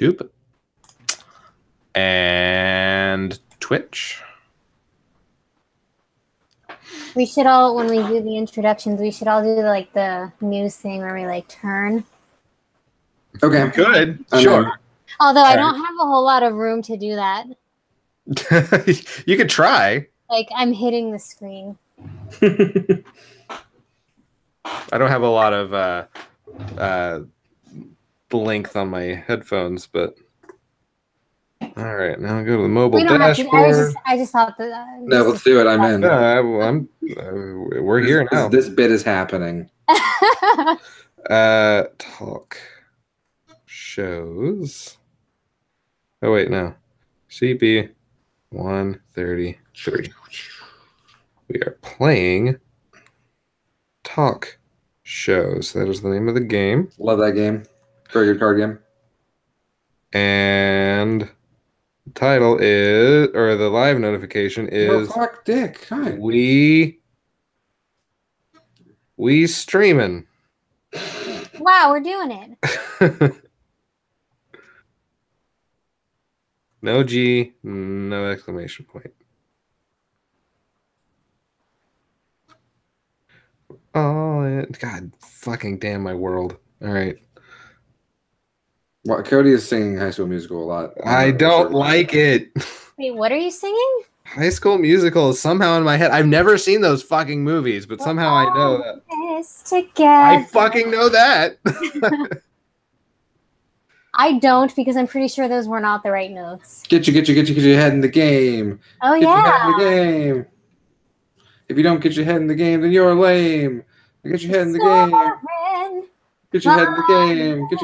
Doop. And Twitch. We should all, when we do the introductions, we should all do like the news thing where we like turn. Okay. Good. Sure. Although I don't have a whole lot of room to do that. You could try. Like, I'm hitting the screen. I don't have a lot of length on my headphones, but all right, now I'll go to the mobile dashboard. I just thought that. No, let's do it. I'm in. We're here now. This bit is happening. Talk shows. Oh wait, no. cb133. We are playing talk shows. That is the name of the game. Love that game. Very good card game. And the title is, or the live notification is, fuck Dick. Hi. We streaming. Wow, we're doing it. No G, no exclamation point. Oh, God fucking damn my world. All right. Well, Cody is singing High School Musical a lot. I don't like it. Wait, what are you singing? High School Musical is somehow in my head. I've never seen those fucking movies, but somehow I know that. I fucking know that. I don't, because I'm pretty sure those were not the right notes. Get your head in the game. Oh, get yeah. Your head in the game. If you don't get your head in the game, then you're lame. Get your head in the game. Get your head in the game. Get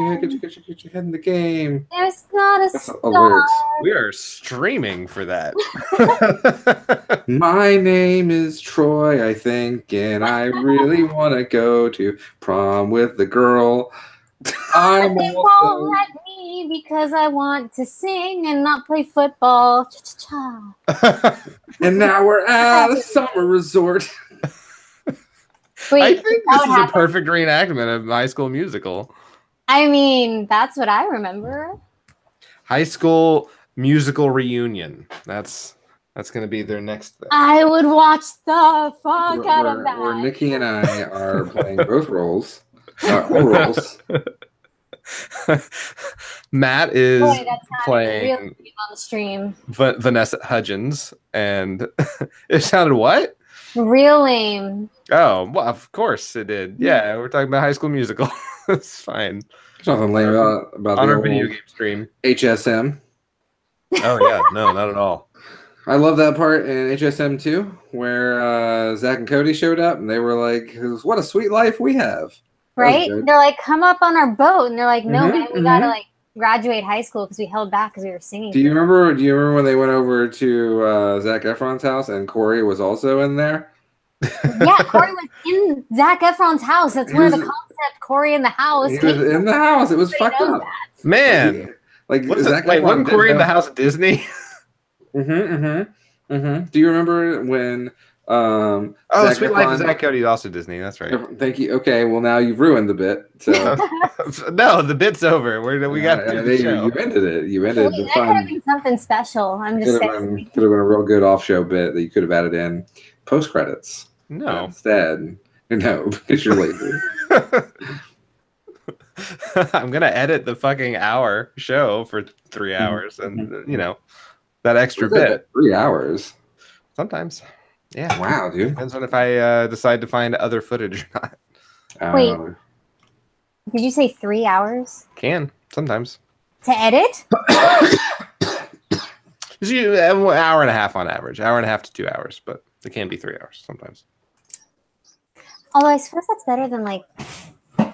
your head in the game. There's not a star. Lyrics. We are streaming for that. My name is Troy, I think, and I really want to go to prom with the girl. But they won't let me because I want to sing and not play football. Cha-cha-cha. And now we're at a summer resort. Wait, I think this is a perfect reenactment of High School Musical. I mean, that's what I remember. High School Musical Reunion. That's going to be their next thing. I would watch the fuck out of that. Where Nikki and I are playing both roles. All roles. Matt is playing on the stream. Vanessa Hudgens, and it sounded what? Real lame. Oh, well, of course it did. Yeah, we're talking about High School Musical. It's fine. There's nothing lame about on our video game stream. HSM. Oh yeah, no, not at all. I love that part in HSM 2 where Zach and Cody showed up and they were like, "What a sweet life we have." Right? They're like, "Come up on our boat," and they're like, "No, man, we gotta like graduate high school because we held back because we were singing." Do you remember when they went over to Zac Efron's house and Corey was also in there? Yeah, Corey was in Zac Efron's house. That's where the concept Corey in the house. He was in the house. It was fucked up. Man, like wasn't Corey in the house at Disney? Do you remember when? Sweet Life of Zach Cody is also Disney. That's right. Thank you. Okay, well now you've ruined the bit. So no, the bit's over. We got the show. You ended it. You ended the fun. That could have been something special. I'm just saying. Could have been a real good off-show bit that you could have added in post credits. No, instead, no, because you're lazy. I'm gonna edit the fucking hour show for 3 hours, and you know that extra bit. 3 hours. Sometimes. Yeah. Wow, dude. Depends on if I decide to find other footage or not. Wait. Did you say 3 hours? Can sometimes. To edit? Usually an hour and a half on average. Hour and a half to 2 hours, but it can be 3 hours sometimes. Although I suppose that's better than like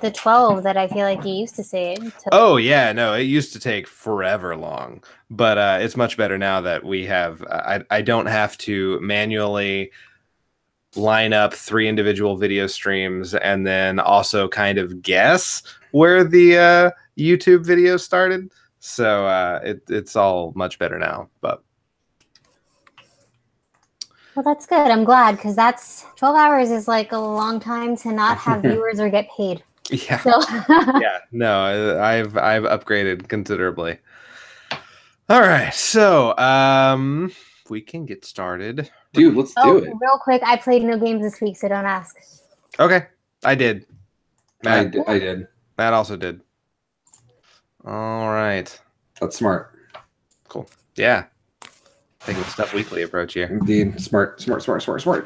the 12 that I feel like you used to say it took. Oh yeah, no, it used to take forever long, but it's much better now that we have. I don't have to manually line up 3 individual video streams and then also kind of guess where the YouTube video started. So it's all much better now. But well, that's good. I'm glad because that's 12 hours is like a long time to not have viewers or get paid. Yeah. So Yeah. No, I've upgraded considerably. All right. So, we can get started. Dude, let's do it. real quick, I played no games this week, so don't ask. Okay. I did. I Matt, did. Matt also did. All right. That's smart. Cool. Yeah. Taking the Stuff Weekly approach here. Indeed. Smart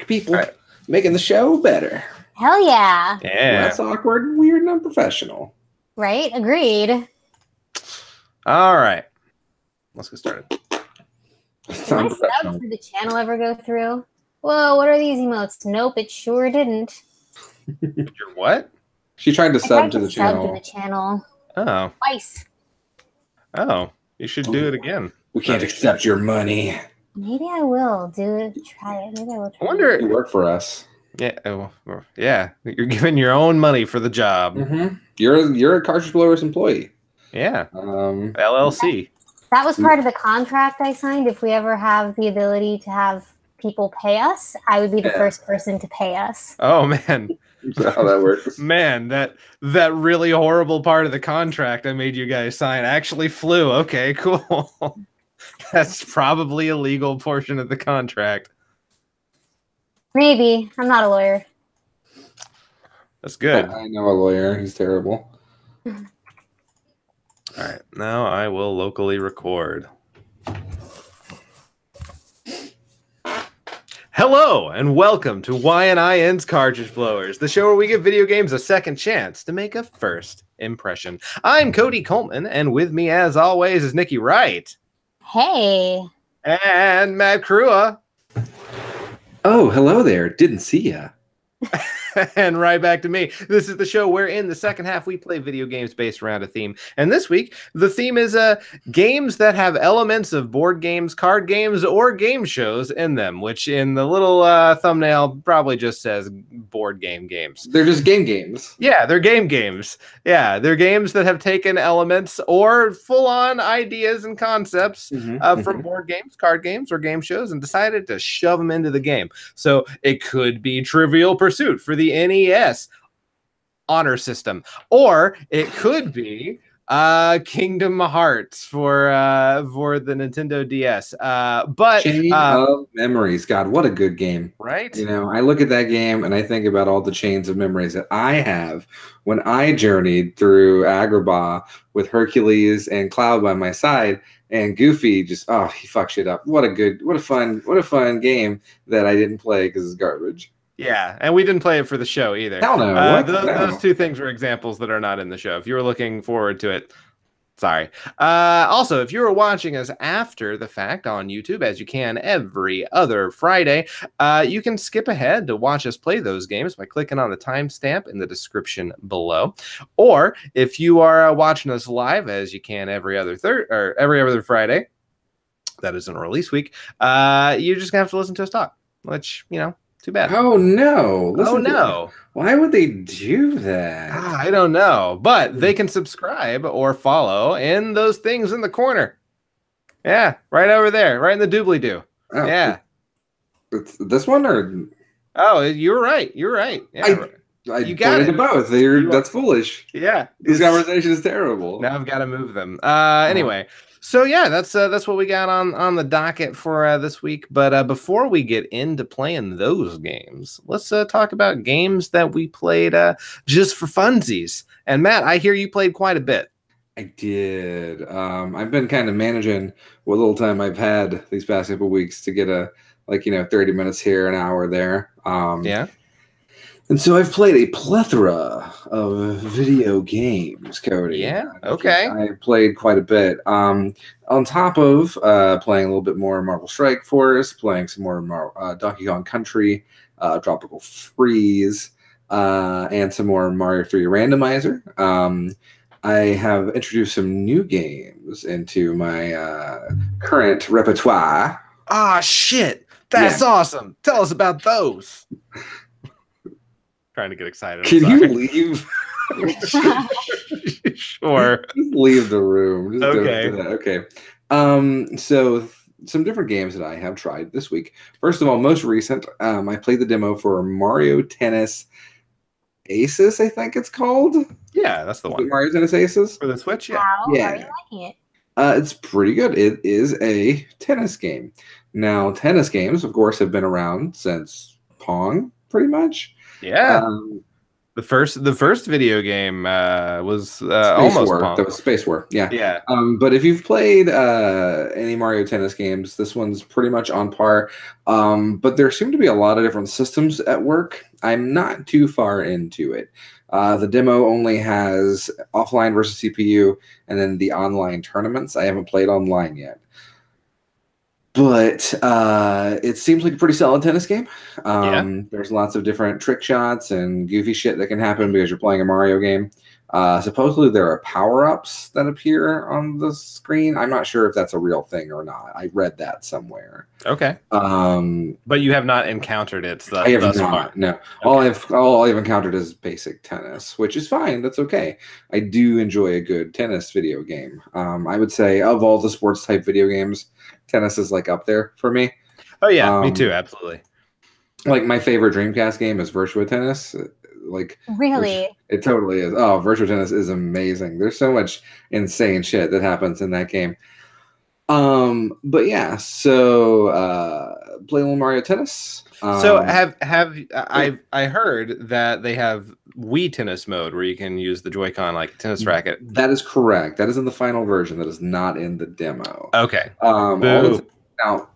people. All right. Making the show better. Hell yeah. Yeah. Less awkward, weird, and unprofessional. Right? Agreed. All right. Let's get started. It's Did my unprofessional. subs for the channel ever go through? Whoa, what are these emotes? Nope, it sure didn't. Your what? She tried to I sub tried to the sub to channel. the channel Oh. twice. Oh. You should do it again. We can't accept your money. Maybe I will try it. Maybe I will try I wonder. You work for us. Yeah. Oh, yeah. You're giving your own money for the job. Mm-hmm. You're a Cartridge Blowers employee. Yeah. Um, LLC. That was part of the contract I signed. If we ever have the ability to have people pay us, I would be the first person to pay us. Oh man. That's how that works. Man, that really horrible part of the contract I made you guys sign actually flew. Okay, cool. That's probably a legal portion of the contract. Maybe. I'm not a lawyer. That's good. I know a lawyer. He's terrible. All right, now I will locally record. Hello, and welcome to YNIN's Cartridge Blowers, the show where we give video games a second chance to make a first impression. I'm Cody Coleman, and with me, as always, is Nikki Wright. Hey. And Matt Crua. Oh, hello there. Didn't see ya. And right back to me. This is the show where in the second half we play video games based around a theme. And this week, the theme is games that have elements of board games, card games, or game shows in them, which in the little thumbnail probably just says board games. They're just games. Yeah, they're games. Yeah, they're games that have taken elements or full-on ideas and concepts from board games, card games, or game shows and decided to shove them into the game. So it could be Trivial Pursuit for the NES honor system, or it could be Kingdom Hearts for the Nintendo DS. But Chain of Memories. God, what a good game. Right? You know, I look at that game and I think about all the chains of memories that I have when I journeyed through Agrabah with Hercules and Cloud by my side, and Goofy just he fucked shit up. What a fun game that I didn't play because it's garbage. Yeah, and we didn't play it for the show either. Hell no. Those two things were examples that are not in the show. If you were looking forward to it, sorry. Also, if you were watching us after the fact on YouTube, as you can every other Friday, you can skip ahead to watch us play those games by clicking on the timestamp in the description below. Or if you are watching us live, as you can every other Friday, that isn't a release week, you're just gonna have to listen to us talk, which, you know, too bad. Oh no! No! Why would they do that? I don't know, but they can subscribe or follow in those things in the corner. Yeah, right over there, right in the doobly-doo. Oh, yeah. It's this one or? Oh, you're right. You're right. Yeah, you got it. Both. That's foolish. Yeah, this conversation is terrible. Now I've got to move them. Anyway. So yeah, that's what we got on the docket for this week. But before we get into playing those games, let's talk about games that we played just for funsies. And Matt, I hear you played quite a bit. I did. I've been kind of managing what little time I've had these past couple weeks to get 30 minutes here, an hour there. Yeah. And so I've played a plethora of video games, Cody. Yeah, okay. I played quite a bit. On top of playing a little bit more Marvel Strike Force, playing some more Donkey Kong Country, Tropical Freeze, and some more Mario 3 Randomizer. I have introduced some new games into my current repertoire. Ah, shit. That's awesome. Tell us about those. Trying to get excited. Can you leave? Sure. Just leave the room. Just okay. Don't do that. Okay. So some different games that I have tried this week. First of all, most recent, I played the demo for Mario Tennis Aces, I think it's called. Yeah, that's the one. Mario Tennis Aces For the Switch, yeah. How Yeah. are you liking it? It's pretty good. It is a tennis game. Now, tennis games, of course, have been around since Pong, pretty much. Yeah. The first video game was Space almost War. Pong. That was Space War. Yeah. Yeah. But if you've played any Mario Tennis games, this one's pretty much on par. But there seem to be a lot of different systems at work. I'm not too far into it. The demo only has offline versus CPU and then the online tournaments. I haven't played online yet. But it seems like a pretty solid tennis game. There's lots of different trick shots and goofy shit that can happen because you're playing a Mario game. Supposedly there are power-ups that appear on the screen. I'm not sure if that's a real thing or not. I read that somewhere. Okay. But you have not encountered it I have thus not. far. No. Okay. All I've encountered is basic tennis, which is fine. That's okay. I do enjoy a good tennis video game. I would say of all the sports type video games, tennis is like up there for me. Oh yeah, me too. Absolutely. Like my favorite Dreamcast game is Virtua Tennis. Like Really? It totally is. Oh, Virtua Tennis is amazing. There's so much insane shit that happens in that game. But yeah, so play a little Mario Tennis. So I heard that they have Wii Tennis mode where you can use the Joy-Con like a tennis racket. That is correct. That is in the final version. That is not in the demo. Okay. Now,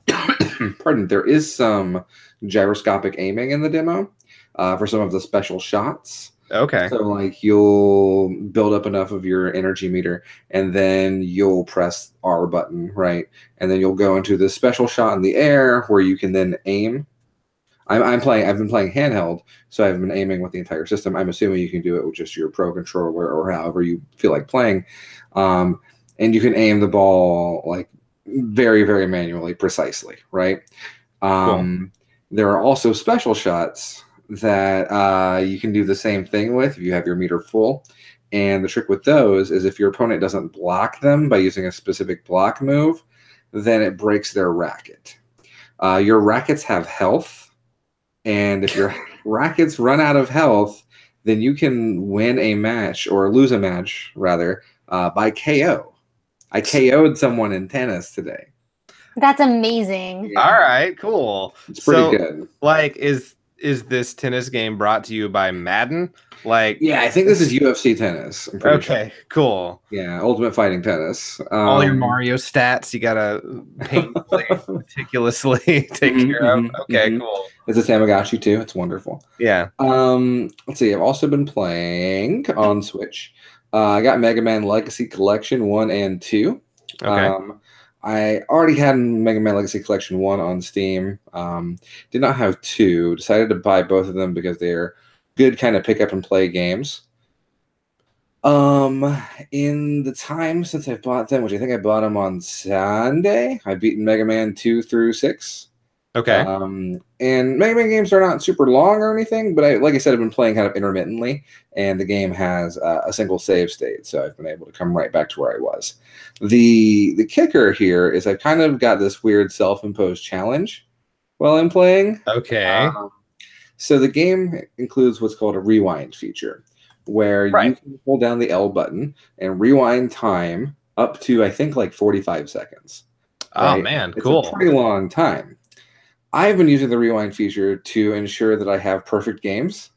pardon. There is some gyroscopic aiming in the demo for some of the special shots. Okay. So like you'll build up enough of your energy meter and then you'll press R button, right? And then you'll go into this special shot in the air where you can then aim. I've been playing handheld, so I've been aiming with the entire system. I'm assuming you can do it with just your Pro controller or however you feel like playing. And you can aim the ball like very, very manually, precisely, right? Cool. There are also special shots that you can do the same thing with if you have your meter full. And the trick with those is if your opponent doesn't block them by using a specific block move, then it breaks their racket. Your rackets have health, and if your rackets run out of health, then you can win a match, or lose a match, rather, by KO. I KO'd someone in tennis today. That's amazing. Yeah. All right, cool. It's pretty good. Like, is this tennis game brought to you by Madden? Like, yeah, I think this is UFC tennis. I'm pretty sure. Cool. Yeah, Ultimate Fighting Tennis. All your Mario stats you gotta painfully, meticulously take care of. Okay, cool. It's a Tamagotchi too. It's wonderful. Yeah. Let's see. I've also been playing on Switch. I got Mega Man Legacy Collection 1 and 2. Okay. I already had Mega Man Legacy Collection 1 on Steam. Did not have 2. Decided to buy both of them because they're good kind of pick up and play games. In the time since I bought them, which I think I bought them on Sunday, I've beaten Mega Man 2 through 6. Okay. And Mega Man games are not super long or anything, but like I said, I've been playing kind of intermittently, and the game has a single save state, so I've been able to come right back to where I was. The kicker here is I've kind of got this weird self-imposed challenge while I'm playing. Okay. So the game includes what's called a rewind feature, where you can hold down the L button and rewind time up to, I think, like 45 seconds. Right? Oh, man, cool. It's a pretty long time. I've been using the rewind feature to ensure that I have perfect games,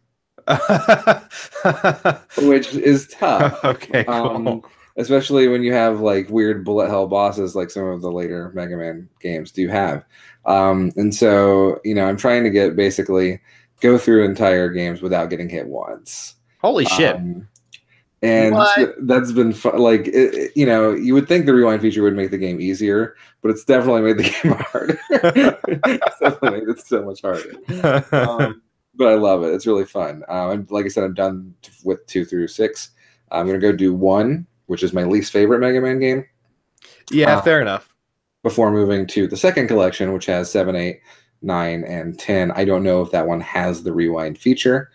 which is tough. Okay, cool. Especially when you have like weird bullet hell bosses like some of the later Mega Man games do have. And so, I'm trying to basically go through entire games without getting hit once. Holy shit. And that's been fun. Like, you would think the rewind feature would make the game easier, but it's definitely made the game harder. It's definitely made it so much harder. But I love it. It's really fun. And like I said, I'm done with 2 through 6. I'm going to go do 1, which is my least favorite Mega Man game. Yeah, fair enough. Before moving to the second collection, which has 7, 8, 9, and 10. I don't know if that one has the rewind feature.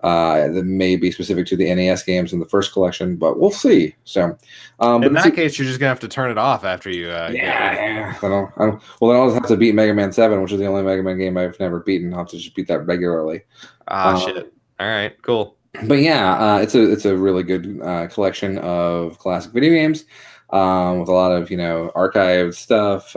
That may be specific to the NES games in the first collection, but we'll see. So, in that case, you're just gonna have to turn it off after you. Yeah. Well, then I'll just have to beat Mega Man 7, which is the only Mega Man game I've never beaten. I'll have to just beat that regularly. Shit. All right, cool. But yeah, it's a really good collection of classic video games with a lot of archived stuff,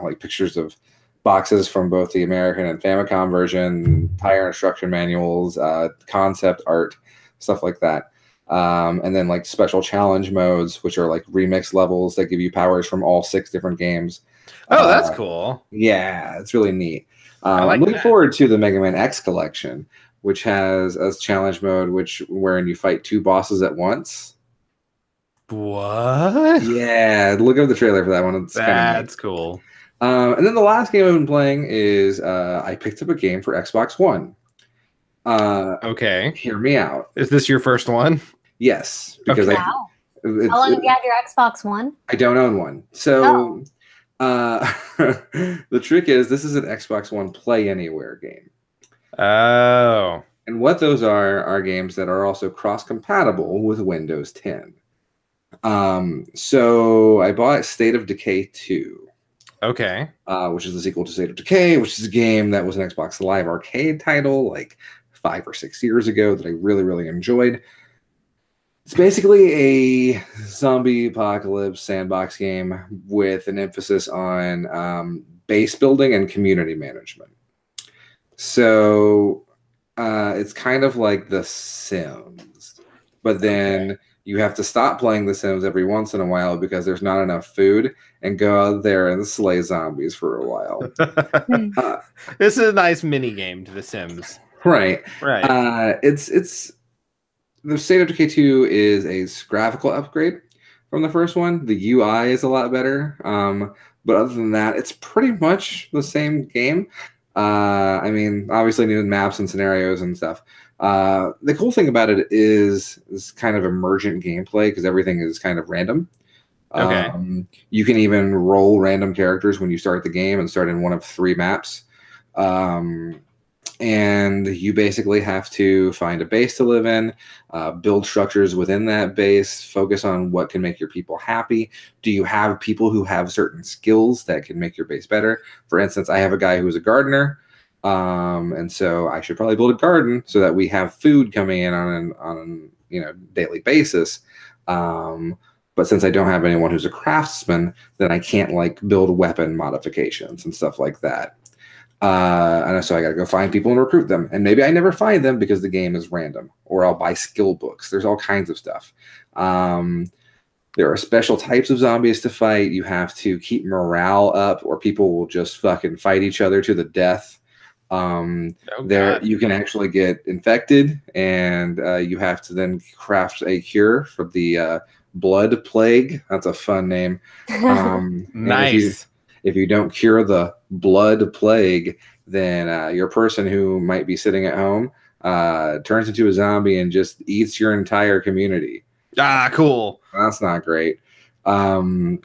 like pictures of boxes from both the American and Famicom version, tire instruction manuals, concept art, stuff like that. And then like special challenge modes, which are like remix levels that give you powers from all 6 different games. Oh, that's cool. Yeah, it's really neat. like I'm looking that. forward to the Mega Man X collection, which has a challenge mode, wherein you fight 2 bosses at once. What? Yeah, look up the trailer for that one. It's kind of That's cool. And then the last game I've been playing is I picked up a game for Xbox One. Okay. Hear me out. Is this your first one? Yes, because Okay. Wow. How long have you had your Xbox One? I don't own one. So the trick is this is an Xbox One Play Anywhere game. Oh. And what those are games that are also cross-compatible with Windows 10. So I bought State of Decay 2. Okay. Which is the sequel to State of Decay, which is a game that was an Xbox Live Arcade title like 5 or 6 years ago that I really, really enjoyed. It's basically a zombie apocalypse sandbox game with an emphasis on base building and community management. So it's kind of like The Sims, but then you have to stop playing The Sims every once in a while because there's not enough food and go out there and slay zombies for a while. This is a nice mini game to The Sims. Right. Right. It's the State of Decay 2 is a graphical upgrade from the first one. The UI is a lot better. But other than that, it's pretty much the same game. I mean, obviously new maps and scenarios and stuff. The cool thing about it is this kind of emergent gameplay because everything is kind of random. Okay. You can even roll random characters when you start the game and start in one of 3 maps. And you basically have to find a base to live in, build structures within that base, focus on what can make your people happy. Do you have people who have certain skills that can make your base better? For instance, I have a guy who's a gardener, and so I should probably build a garden so that we have food coming in on a daily basis. But since I don't have anyone who's a craftsman, then I can't like build weapon modifications and stuff like that. And so I got to go find people and recruit them. And maybe I never find them because the game is random, or I'll buy skill books. There's all kinds of stuff. There are special types of zombies to fight. You have to keep morale up, or people will just fucking fight each other to the death. You can actually get infected, and you have to then craft a cure for the blood plague. That's a fun name. Nice. If you don't cure the blood plague, then your person who might be sitting at home turns into a zombie and just eats your entire community. Ah, cool. That's not great. The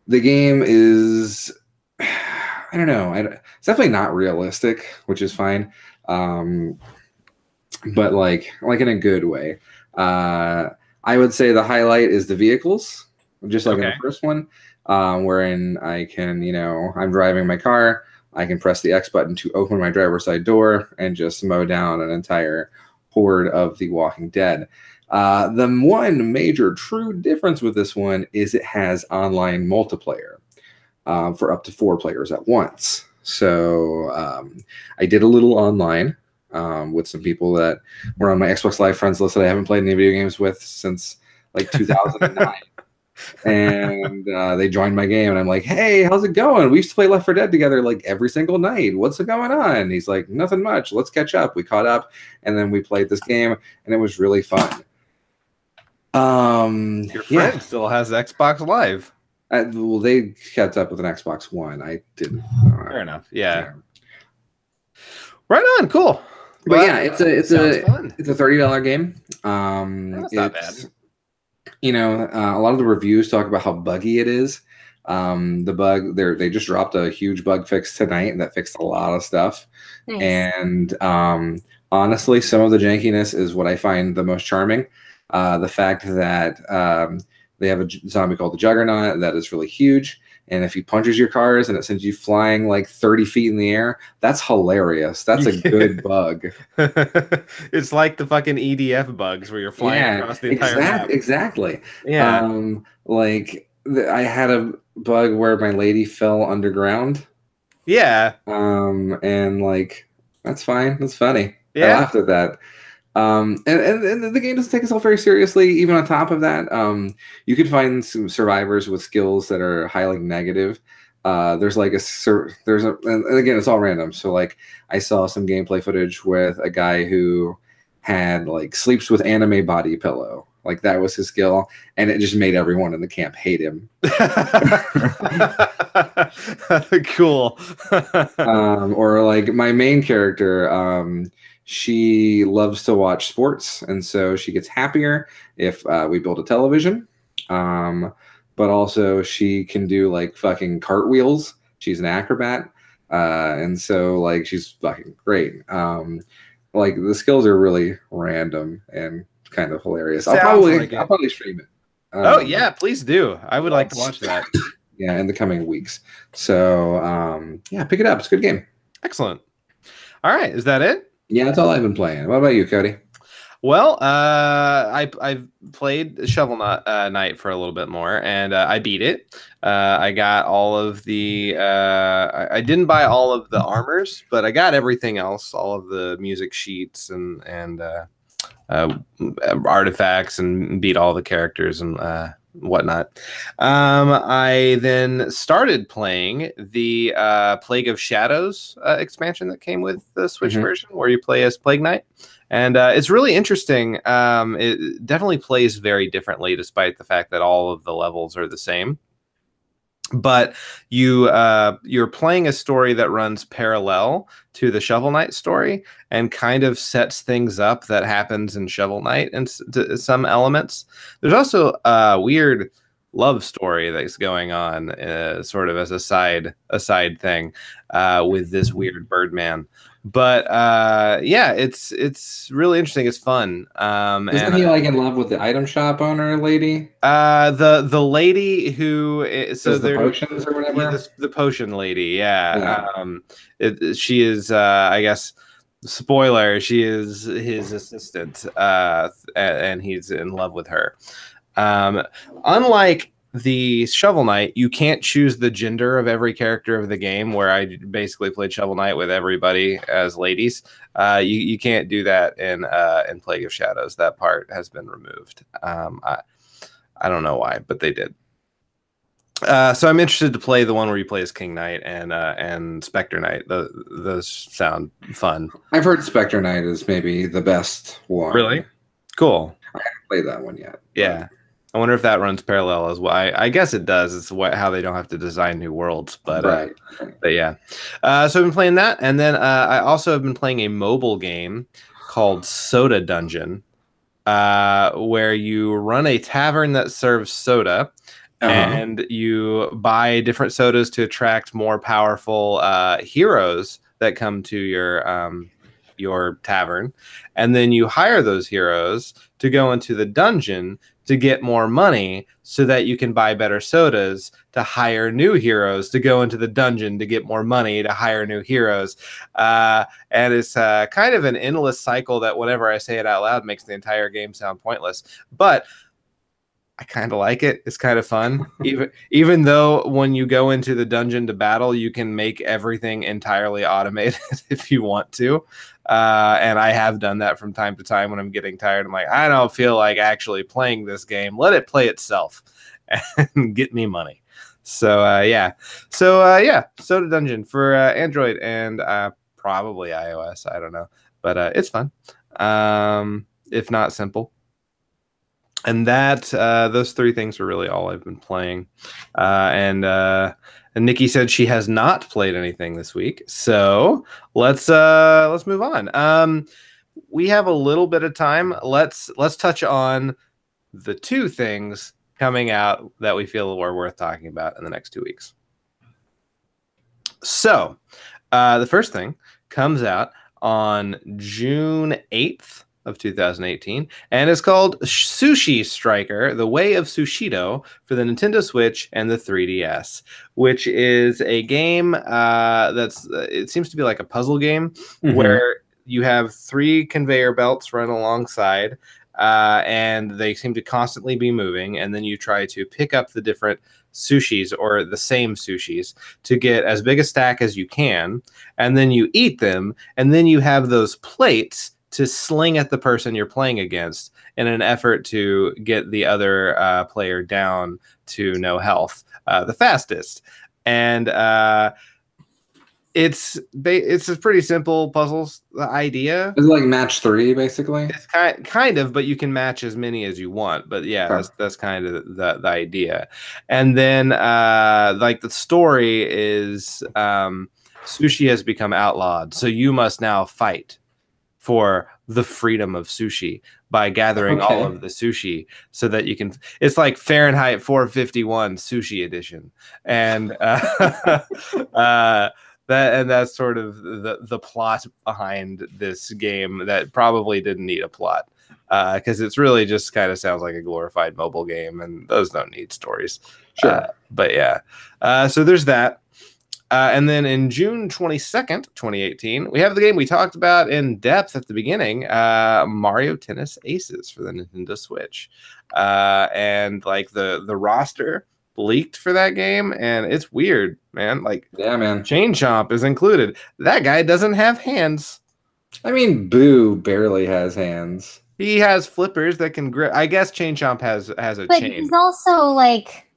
game is, I don't know. It's definitely not realistic, which is fine. But like in a good way. I would say the highlight is the vehicles, just like in the first one. Wherein I can, I'm driving my car, I can press the X button to open my driver's side door and just mow down an entire horde of the Walking Dead. The one major true difference with this one is it has online multiplayer for up to 4 players at once. So I did a little online with some people that were on my Xbox Live friends list that I haven't played any video games with since like 2009. And they joined my game and I'm like, hey, how's it going? We used to play Left 4 Dead together like every single night. What's going on? And he's like, nothing much. Let's catch up. We caught up and then we played this game and it was really fun. Your friend still has Xbox Live. Well, they kept up with an Xbox One. I didn't. Fair enough. Yeah. Right on. Cool. But yeah, it's a $30 game. That's not bad. A lot of the reviews talk about how buggy it is. The bug they just dropped a huge bug fix tonight that fixed a lot of stuff. Nice. And honestly, some of the jankiness is what I find the most charming. The fact that they have a zombie called the Juggernaut that is really huge, and if he punches your cars and it sends you flying like 30 feet in the air, that's hilarious. That's a good bug. It's like the fucking EDF bugs where you're flying across the entire map. Exactly. Yeah. I had a bug where my lady fell underground. Yeah. And like, that's fine. That's funny. Yeah. I laughed at that. And the game doesn't take itself very seriously. Even on top of that, you could find some survivors with skills that are highly negative. There's and again, it's all random. So like, I saw some gameplay footage with a guy who had like sleeps with anime body pillow. Like that was his skill, and it just made everyone in the camp hate him. Cool. Or like my main character, she loves to watch sports, and so she gets happier if we build a television. But also she can do like fucking cartwheels. She's an acrobat, and so like she's fucking great. Like the skills are really random and kind of hilarious. I'll probably stream it. Oh yeah, please do. I would like to watch that. Yeah, in the coming weeks. So yeah, pick it up. It's a good game. Excellent. All right, is that it? Yeah, that's all I've been playing. What about you, Cody? Well, I've played Shovel Knight for a little bit more, and I beat it. I got all of the. I didn't buy all of the armors, but I got everything else, all of the music sheets and artifacts, and beat all the characters and whatnot. I then started playing the Plague of Shadows expansion that came with the Switch version, where you play as Plague Knight. And it's really interesting. It definitely plays very differently, despite the fact that all of the levels are the same. But you're playing a story that runs parallel to the Shovel Knight story and kind of sets things up that happens in Shovel Knight and some elements. There's also a weird love story that's going on, sort of as a side thing, with this weird Birdman. But yeah, it's really interesting. It's fun. Isn't he like in love with the item shop owner lady? The lady who the potions or whatever. Yeah, the potion lady. Yeah. She is. I guess. Spoiler: she is his assistant, and he's in love with her. Unlike the Shovel Knight, you can't choose the gender of every character of the game, where I basically played Shovel Knight with everybody as ladies. You can't do that in Plague of Shadows. That part has been removed. I don't know why, but they did. So I'm interested to play the one where you play as King Knight and Spectre Knight. Those sound fun. I've heard Spectre Knight is maybe the best one. Really? Cool. I haven't played that one yet. Yeah. I wonder if that runs parallel as well. I guess it does. It's how they don't have to design new worlds. But right. But yeah. So I've been playing that. And then I also have been playing a mobile game called Soda Dungeon, where you run a tavern that serves soda. And you buy different sodas to attract more powerful heroes that come to your tavern, and then you hire those heroes to go into the dungeon to get more money, so that you can buy better sodas to hire new heroes to go into the dungeon to get more money to hire new heroes. And it's kind of an endless cycle that, whenever I say it out loud, makes the entire game sound pointless. But I kind of like it. It's kind of fun. even though when you go into the dungeon to battle, you can make everything entirely automated if you want to. And I have done that from time to time when I'm getting tired. I'm like, I don't feel like actually playing this game. Let it play itself and get me money. So yeah. So yeah, Soda Dungeon for Android and probably iOS. I don't know. But it's fun. If not simple. And that those three things are really all I've been playing. And Nikki said she has not played anything this week, so let's move on. We have a little bit of time. Let's touch on the two things coming out that we feel are worth talking about in the next 2 weeks. So the first thing comes out on June 8th. of 2018, and it's called Sushi Striker: The Way of Sushido for the Nintendo Switch and the 3DS, which is a game that's it seems to be like a puzzle game where you have 3 conveyor belts run alongside, and they seem to constantly be moving, and then you try to pick up the different sushis or the same sushis to get as big a stack as you can, and then you eat them, and then you have those plates to sling at the person you're playing against in an effort to get the other player down to no health the fastest. And it's a pretty simple puzzles idea. Is it like match 3 basically? It's kind of, but you can match as many as you want. But yeah, that's kind of the idea. And then like the story is sushi has become outlawed, so you must now fight for the freedom of sushi by gathering all of the sushi so that you can. It's like Fahrenheit 451 Sushi Edition, and that's sort of the plot behind this game that probably didn't need a plot, because it's really just kind of sounds like a glorified mobile game, and those don't need stories. Sure. But yeah, so there's that. And then in June 22nd, 2018, we have the game we talked about in depth at the beginning, Mario Tennis Aces for the Nintendo Switch. And like the roster leaked for that game, and it's weird, man. Like, yeah, man. Chain Chomp is included. That guy doesn't have hands. I mean, Boo barely has hands. He has flippers that can grip. I guess Chain Chomp has a chain. But he's also like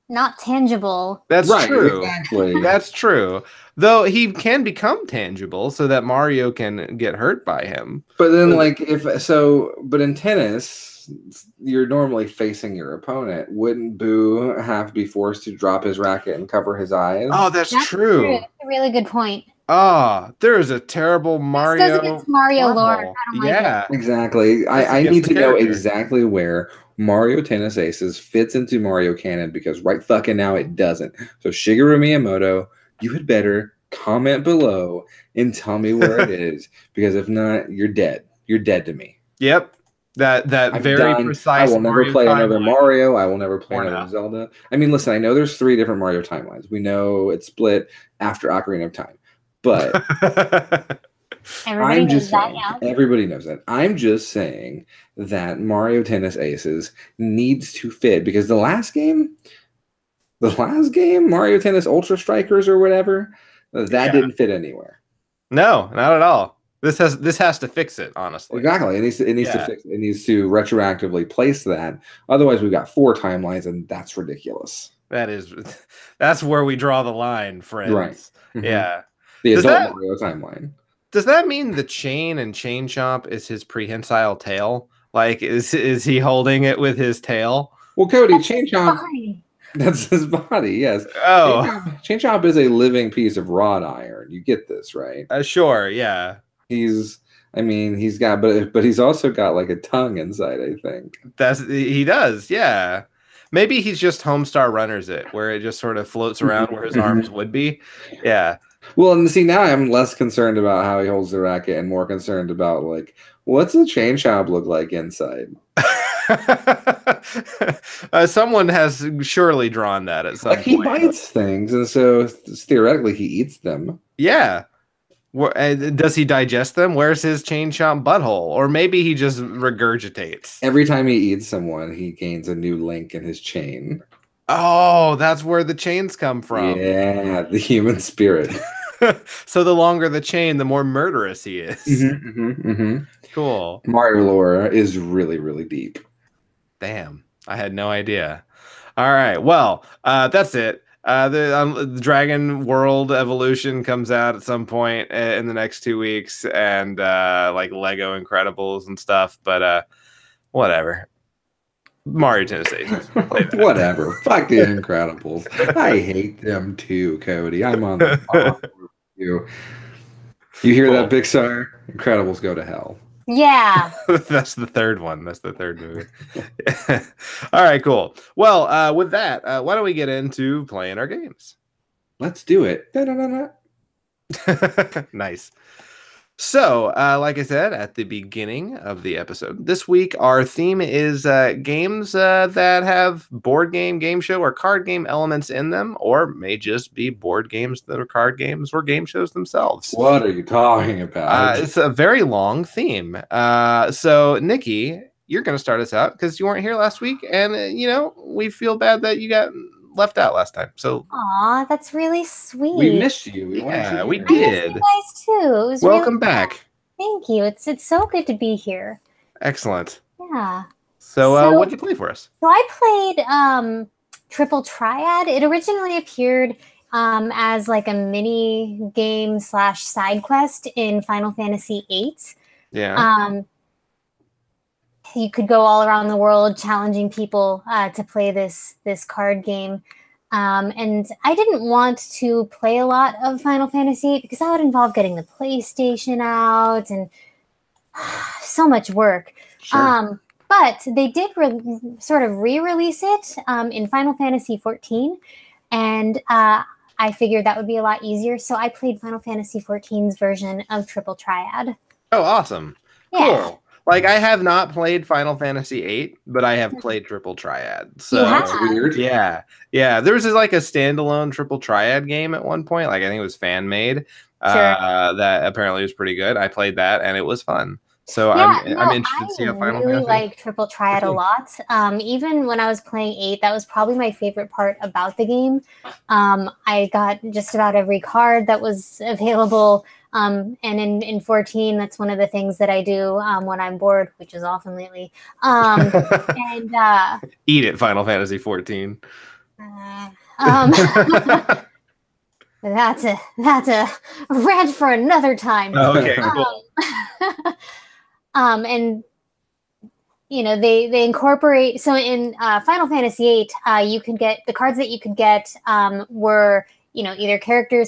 not tangible. That's right, true. Exactly. That's true. Though he can become tangible so that Mario can get hurt by him. But then, like, but in tennis, you're normally facing your opponent. Wouldn't Boo have to be forced to drop his racket and cover his eyes? Oh, that's true. That's a really good point. Ah, there is a terrible Mario. This goes against Mario lore. Yeah, exactly. I need to know exactly where Mario Tennis Aces fits into Mario Canon, because right fucking now it doesn't. So Shigeru Miyamoto, you had better comment below and tell me where it is, because if not, you're dead. You're dead to me. Yep. That very precise. I will never play another Mario. I will never play another Zelda. I mean, listen, I know there's 3 different Mario timelines. We know it's split after Ocarina of Time. But everybody knows that. I'm just saying that Mario Tennis Aces needs to fit, because the last game, Mario Tennis Ultra Strikers or whatever, that didn't fit anywhere. No, not at all. This has to fix it, honestly. Exactly. It needs to fix it. It needs to retroactively place that. Otherwise, we've got 4 timelines, and that's ridiculous. That's where we draw the line, friends. Right. Mm-hmm. Yeah. The adult Mario timeline. Does that mean the chain and Chain Chomp is his prehensile tail? Like, is he holding it with his tail? Well, Cody, Chain Chomp, that's his body, yes. Oh. Chain Chomp is a living piece of wrought iron. You get this, right? Sure, yeah. He's got, but he's also got like a tongue inside, I think. He does, yeah. Maybe he's just Homestar Runners it, where it just sort of floats around where his arms would be. Yeah. Well, and see, now I'm less concerned about how he holds the racket and more concerned about, like, what's a Chain Chomp look like inside? Someone has surely drawn that at some point. He bites things, and so theoretically he eats them. Yeah. Does he digest them? Where's his Chain Chomp butthole? Or maybe he just regurgitates. Every time he eats someone, he gains a new link in his chain. Oh, that's where the chains come from. Yeah, the human spirit. So the longer the chain, the more murderous he is. Cool. Mario lore is really, really deep. Damn, I had no idea. All right, well, that's it. The Dragon World Evolution comes out at some point in the next 2 weeks, and like Lego Incredibles and stuff. But whatever. Mario Tennis Aces. Whatever. Fuck the Incredibles. I hate them too, Cody. I'm on the phone with you. You hear that, Pixar? Incredibles go to hell. Yeah. That's the third one. That's the third movie. All right, cool. Well, with that, why don't we get into playing our games? Let's do it. Nice. So, like I said at the beginning of the episode, this week our theme is games that have board game show, or card game elements in them, or may just be board games that are card games or game shows themselves. What are you talking about? It's a very long theme. So, Nikki, you're going to start us out because you weren't here last week, and we feel bad that you got left out last time. So, aw, that's really sweet. We missed you. We we I did. missed you guys too. It was Welcome really back. Thank you. It's so good to be here. Excellent. Yeah. So what did you play for us? So I played Triple Triad. It originally appeared as like a mini game / side quest in Final Fantasy VIII. Yeah. You could go all around the world challenging people to play this card game. And I didn't want to play a lot of Final Fantasy VIII because that would involve getting the PlayStation out and so much work. Sure. But they did sort of re-release it in Final Fantasy XIV, and I figured that would be a lot easier. So I played Final Fantasy XIV's version of Triple Triad. Oh, awesome. Yeah. Cool. Like, I have not played Final Fantasy VIII, but I have played Triple Triad. So You have? That's weird. yeah. There was like a standalone Triple Triad game at one point. Like, I think it was fan made. That apparently was pretty good. I played that and it was fun. So I'm interested to see how Final really Fantasy. like Triple Triad a lot. Even when I was playing 8, that was probably my favorite part about the game. I got just about every card that was available. And in 14, that's one of the things that I do when I'm bored, which is often lately. And Eat it, Final Fantasy 14. That's a rant for another time. Oh, okay, cool. And they incorporate. So in Final Fantasy VIII, you could get the cards that you could get were either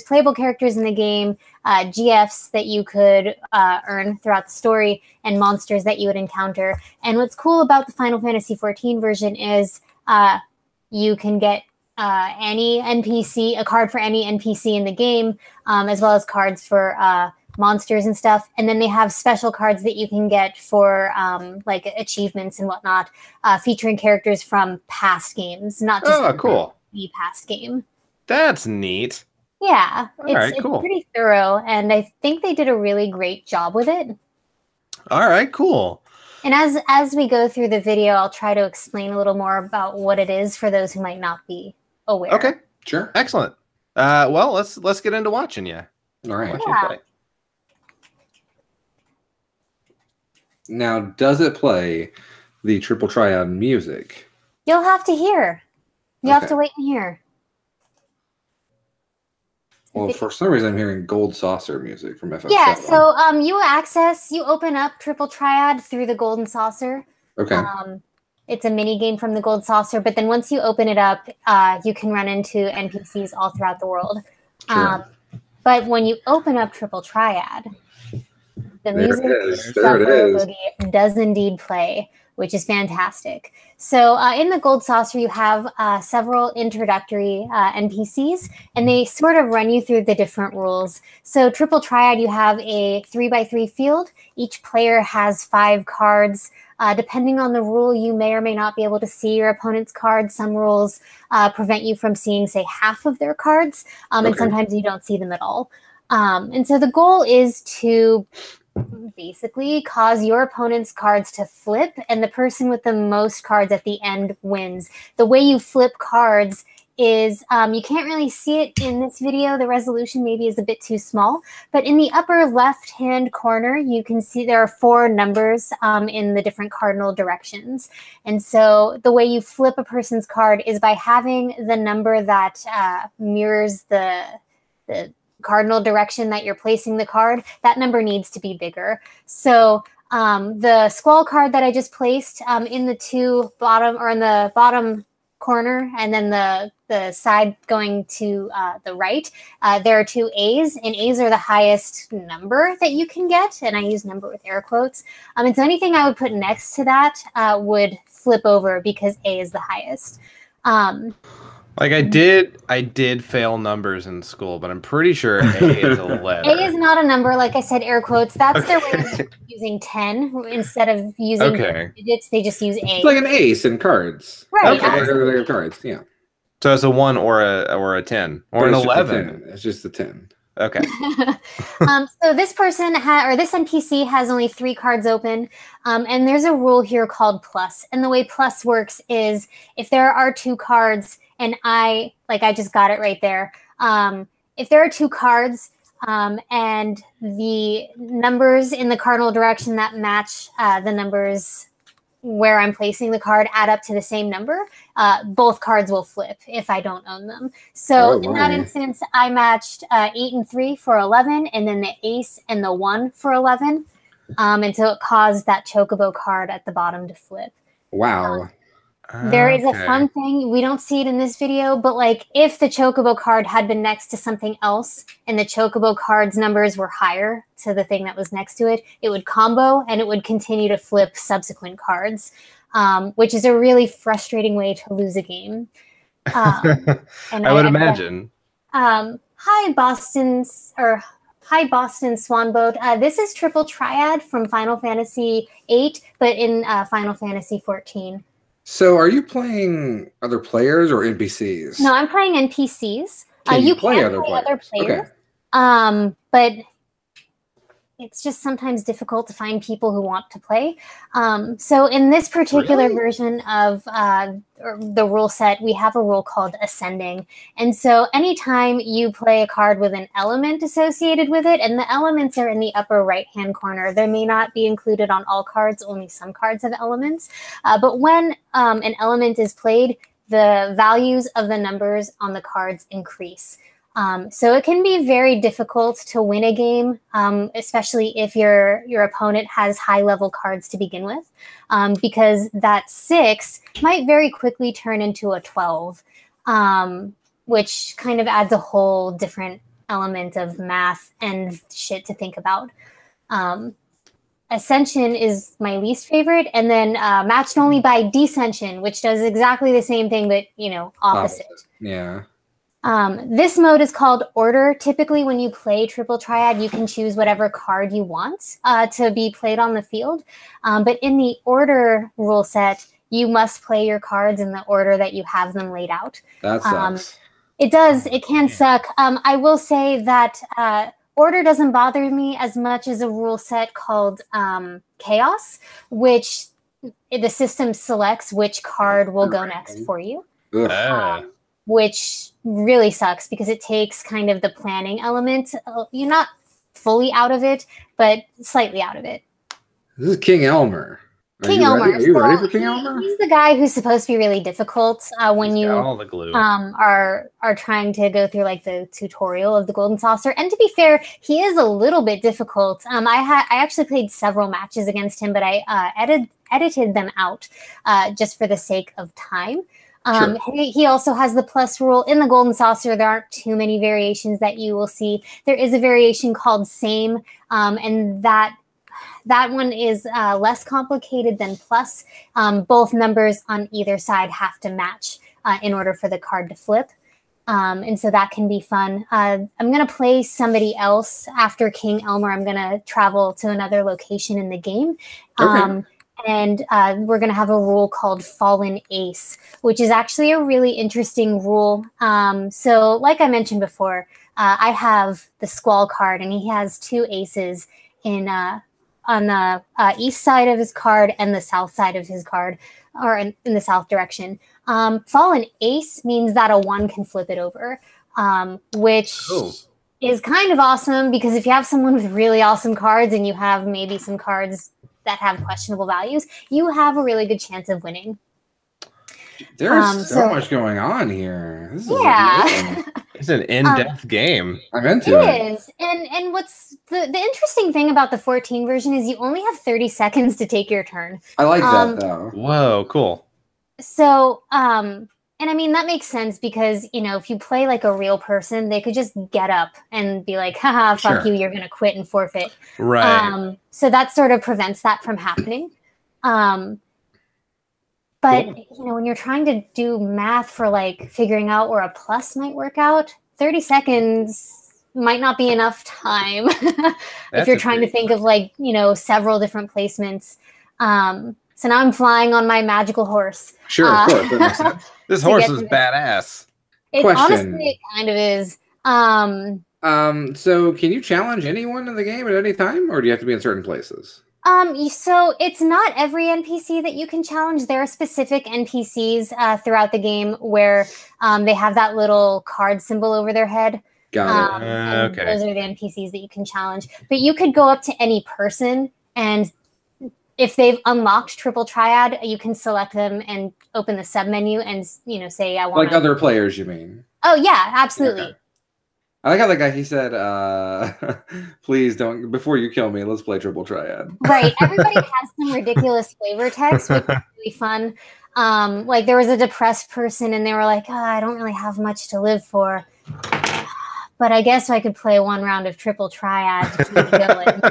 playable characters in the game, GFs that you could earn throughout the story, and monsters that you would encounter. And what's cool about the Final Fantasy XIV version is you can get a card for any NPC in the game, as well as cards for monsters and stuff. And then they have special cards that you can get for like achievements and whatnot, featuring characters from past games, not just cool. the past game. That's neat. Yeah, it's cool. Pretty thorough, and I think they did a really great job with it. All right, cool. And as we go through the video, I'll try to explain a little more about what it is for those who might not be aware. Okay, sure. Excellent. Well, let's get into watching you. All right. Watch you play. Now, does it play the Triple Triad music? You'll have to hear. You have to wait and hear. Well, for some reason, I'm hearing Gold Saucer music from FF7. Yeah, so you open up Triple Triad through the Golden Saucer. Okay. It's a mini game from the Gold Saucer, but then once you open it up, you can run into NPCs all throughout the world. Sure. But when you open up Triple Triad, the music does indeed play, which is fantastic. So in the Gold Saucer, you have several introductory NPCs, and they sort of run you through the different rules. So Triple Triad, you have a 3x3 field. Each player has 5 cards. Depending on the rule, you may or may not be able to see your opponent's cards. Some rules prevent you from seeing, say, half of their cards, and sometimes you don't see them at all. And so the goal is to basically cause your opponent's cards to flip, and the person with the most cards at the end wins. The way you flip cards is you can't really see it in this video. The resolution maybe is a bit too small, but in the upper left-hand corner, you can see there are 4 numbers in the different cardinal directions. And so the way you flip a person's card is by having the number that mirrors the cardinal direction that you're placing the card. That number needs to be bigger. So the Squall card that I just placed in the bottom corner, and then the side going to the right, there are 2 A's, and A's are the highest number that you can get, and I use number with air quotes. And so anything I would put next to that would flip over because A is the highest. Like I did fail numbers in school, but I'm pretty sure A is a letter. A is not a number, like I said, air quotes. That's their way of using 10 instead of using digits. They just use A. It's like an ace in cards. Right. Okay. Like cards. Yeah. So it's a 1 or a 10 or an 11. It's just a 10. Okay. So this person or this NPC has only 3 cards open, and there's a rule here called plus. And the way plus works is if there are 2 cards, and I just got it right there. If there are 2 cards and the numbers in the cardinal direction that match the numbers where I'm placing the card add up to the same number, both cards will flip if I don't own them. So in that instance, I matched 8 and 3 for 11, and then the ace and the 1 for 11. And so it caused that chocobo card at the bottom to flip. Wow. There is a fun thing. We don't see it in this video, but like if the chocobo card had been next to something else and the chocobo card's numbers were higher to the thing that was next to it, it would combo and it would continue to flip subsequent cards, which is a really frustrating way to lose a game. And I would imagine. Hi, Boston Swanboat. This is Triple Triad from Final Fantasy VIII, but in Final Fantasy XIV. So are you playing other players or NPCs? No, I'm playing NPCs. You can play other players. Okay. But it's just sometimes difficult to find people who want to play. So in this particular version of the rule set, we have a rule called Ascending. And so anytime you play a card with an element associated with it, and the elements are in the upper right-hand corner, they may not be included on all cards, only some cards have elements. But when an element is played, the values of the numbers on the cards increase. So it can be very difficult to win a game, especially if your opponent has high-level cards to begin with, because that 6 might very quickly turn into a 12, which kind of adds a whole different element of math and shit to think about. Ascension is my least favorite, and then matched only by Descension, which does exactly the same thing, but, opposite. Yeah. This mode is called Order. Typically, when you play Triple Triad, you can choose whatever card you want to be played on the field. But in the Order rule set, you must play your cards in the order that you have them laid out. That sucks. It does. It can suck. I will say that Order doesn't bother me as much as a rule set called Chaos, which the system selects which card will go next for you. Which really sucks because it takes kind of the planning element. You're not fully out of it, but slightly out of it. This is King Elmer. Are you ready for King Elmer? He's the guy who's supposed to be really difficult when you all the glue. are trying to go through like the tutorial of the Golden Saucer. And to be fair, he is a little bit difficult. I actually played several matches against him, but I edited them out just for the sake of time. Sure. He also has the plus rule. In the Golden Saucer, there aren't too many variations that you will see. There is a variation called Same, and that one is less complicated than plus. Both numbers on either side have to match in order for the card to flip. And so that can be fun. I'm going to play somebody else after King Elmer. I'm going to travel to another location in the game. Okay. And we're going to have a rule called Fallen Ace, which is actually a really interesting rule. So like I mentioned before, I have the Squall card, and he has 2 aces on the east side of his card and the south side of his card, or in the south direction. Fallen Ace means that a 1 can flip it over, which is kind of awesome, because if you have someone with really awesome cards and you have maybe some cards that have questionable values, you have a really good chance of winning. There's so much going on here. This is amazing. It's an in-depth game. I'm into it. It is. And what's the interesting thing about the 14 version is you only have 30 seconds to take your turn. I like that, though. Whoa, cool. So, and I mean, that makes sense because, if you play like a real person, they could just get up and be like, haha, fuck you, you're going to quit and forfeit. Right. So that sort of prevents that from happening. But when you're trying to do math for like figuring out where a plus might work out, 30 seconds might not be enough time if you're trying to think of like, several different placements. So now I'm flying on my magical horse. Sure, of course. That makes sense. This horse is badass. Honestly, it kind of is. So can you challenge anyone in the game at any time, or do you have to be in certain places? So it's not every NPC that you can challenge. There are specific NPCs throughout the game where they have that little card symbol over their head. Got it. Okay. Those are the NPCs that you can challenge. But you could go up to any person, and if they've unlocked Triple Triad, you can select them and open the sub menu and say I want. Like other players, you mean? Oh yeah, absolutely. Okay. I like how that guy, he said, please don't, before you kill me, let's play Triple Triad. Right. Everybody has some ridiculous flavor text, which is really fun. Like there was a depressed person and they were like, I don't really have much to live for. But I guess I could play one round of Triple Triad to keep going.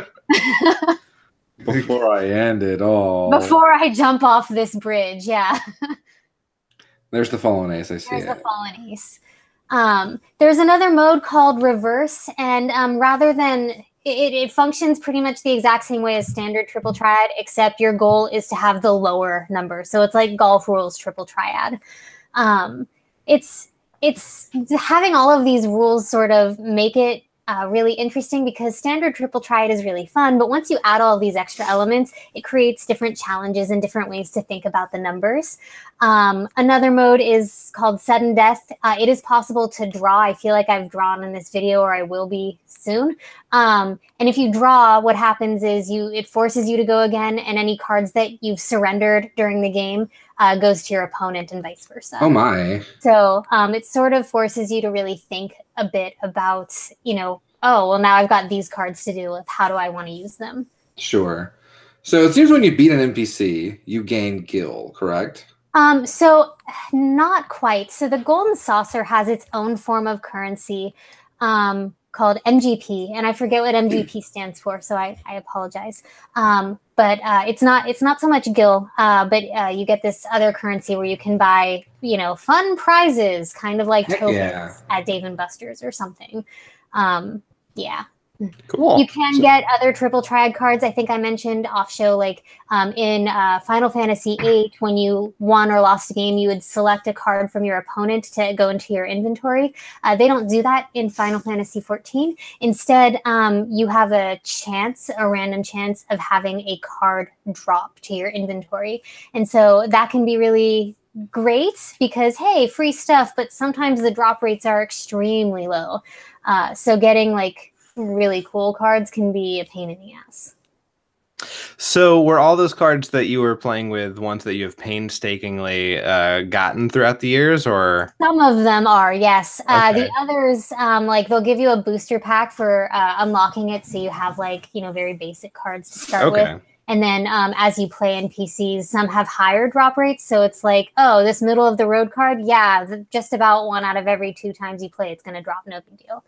Before I end it all. Before I jump off this bridge, yeah. There's the Fallen Ace, I see There's the Fallen Ace. There's another mode called Reverse, and rather than it functions pretty much the exact same way as standard Triple Triad, except your goal is to have the lower number. So it's like Golf Rules Triple Triad. It's having all of these rules sort of make it really interesting because standard Triple Triad is really fun, but once you add all of these extra elements, it creates different challenges and different ways to think about the numbers. Another mode is called Sudden Death. It is possible to draw. I feel like I've drawn in this video, or I will be soon. And if you draw, what happens is it forces you to go again, and any cards that you've surrendered during the game goes to your opponent and vice versa. Oh my. So it sort of forces you to really think a bit about, oh, well, now I've got these cards to deal with. How do I want to use them? Sure. So it seems when you beat an NPC, you gain gil, correct? So not quite. So the Golden Saucer has its own form of currency called MGP, and I forget what MGP stands for, so I apologize. But it's not so much gil, but you get this other currency where you can buy, fun prizes, kind of like tokens at Dave & Buster's or something. Yeah. Cool. You can get other Triple Triad cards. I think I mentioned off show, like in Final Fantasy VIII, when you won or lost a game, you would select a card from your opponent to go into your inventory. They don't do that in Final Fantasy XIV. Instead, you have a random chance of having a card drop to your inventory. And so that can be really great because, hey, free stuff, but sometimes the drop rates are extremely low. So getting like really cool cards can be a pain in the ass. So were all those cards that you were playing with ones that you have painstakingly gotten throughout the years, or? Some of them are, yes. Okay. The others, like they'll give you a booster pack for unlocking it, so you have like, very basic cards to start with. And then as you play NPCs, some have higher drop rates. So it's like, oh, this middle of the road card, yeah, just about 1 out of every 2 times you play, it's going to drop, no big deal.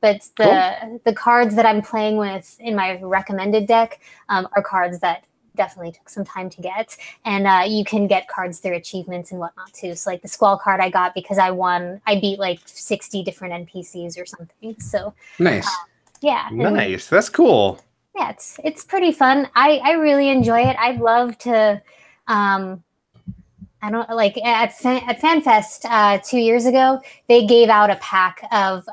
But the cards that I'm playing with in my recommended deck are cards that definitely took some time to get. And you can get cards through achievements and whatnot too. So like the Squall card I got because I beat like 60 different NPCs or something. So nice. Yeah. Nice. That's cool. Yeah, it's pretty fun. I really enjoy it. I'd love to. I don't like at FanFest 2 years ago. They gave out a pack of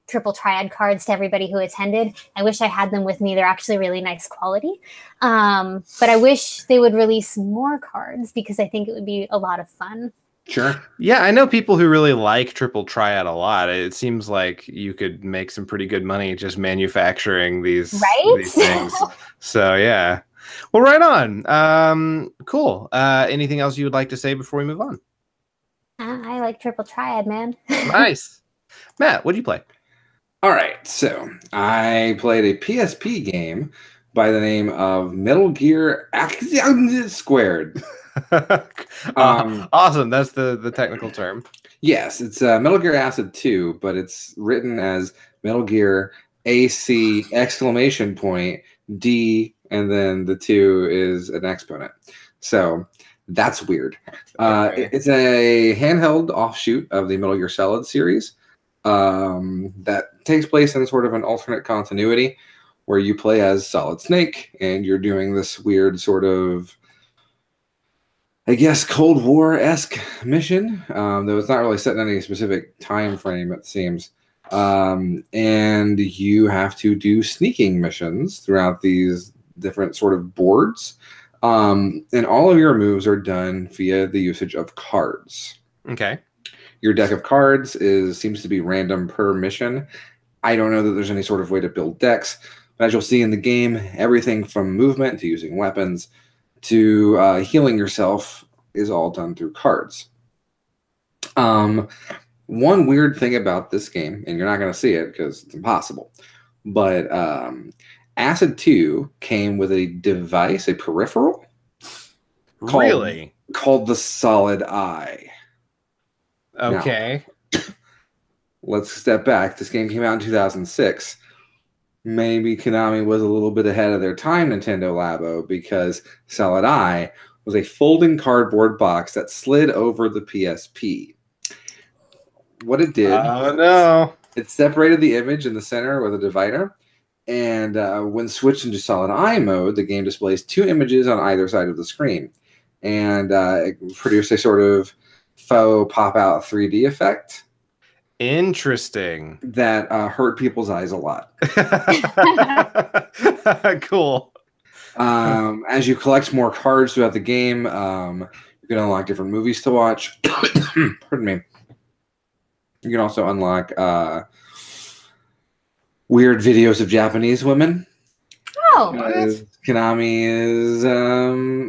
Triple Triad cards to everybody who attended. I wish I had them with me. They're actually really nice quality. But I wish they would release more cards because I think it would be a lot of fun. Sure. Yeah, I know people who really like Triple Triad a lot. It seems like you could make some pretty good money just manufacturing these things. So yeah. Well, right on. Cool. Anything else you would like to say before we move on? I like Triple Triad, man. Nice. Matt, what do you play? All right. So I played a PSP game by the name of Metal Gear Squared. Awesome. That's the technical term. Yes, it's Metal Gear Acid 2, but it's written as Metal Gear AC exclamation point D, and then the 2 is an exponent. So That's weird. Okay. It's a handheld offshoot of the Metal Gear Solid series that takes place in sort of an alternate continuity where you play as Solid Snake and you're doing this weird sort of, I guess, Cold War-esque mission, though it's not really set in any specific time frame, it seems. And you have to do sneaking missions throughout these different sort of boards. And all of your moves are done via the usage of cards. Okay. Your deck of cards seems to be random per mission. I don't know that there's any sort of way to build decks, but as you'll see in the game, everything from movement to using weapons to healing yourself is all done through cards. One weird thing about this game, and you're not going to see it because it's impossible, but Acid 2 came with a device, a peripheral, called the Solid Eye. Okay. Now, let's step back. This game came out in 2006. Maybe Konami was a little bit ahead of their time, Nintendo Labo, because Solid Eye was a folding cardboard box that slid over the PSP. What it did, it separated the image in the center with a divider, and when switched into Solid Eye mode, the game displays two images on either side of the screen, and it produced a sort of faux pop-out 3D effect. Interesting. That hurt people's eyes a lot. Cool. As you collect more cards throughout the game, you can unlock different movies to watch. Pardon me. You can also unlock weird videos of Japanese women. Oh, Konami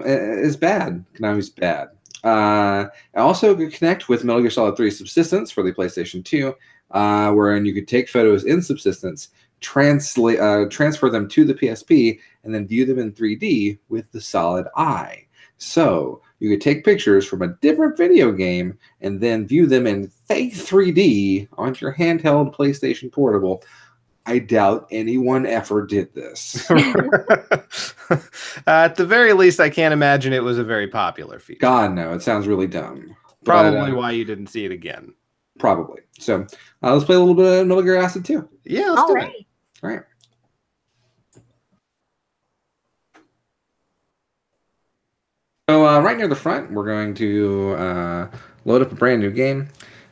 is bad. Konami's bad. I also could connect with Metal Gear Solid 3 Subsistence for the PlayStation 2, wherein you could take photos in Subsistence, transfer them to the PSP, and then view them in 3D with the Solid Eye. So you could take pictures from a different video game and then view them in fake 3D on your handheld PlayStation Portable. I doubt anyone ever did this. At the very least, I can't imagine it was a very popular feature. God, no. It sounds really dumb. Probably why you didn't see it again. Probably. So let's play a little bit of Metal Gear Acid 2. Yeah, let's do it. All right. So right near the front, we're going to load up a brand new game.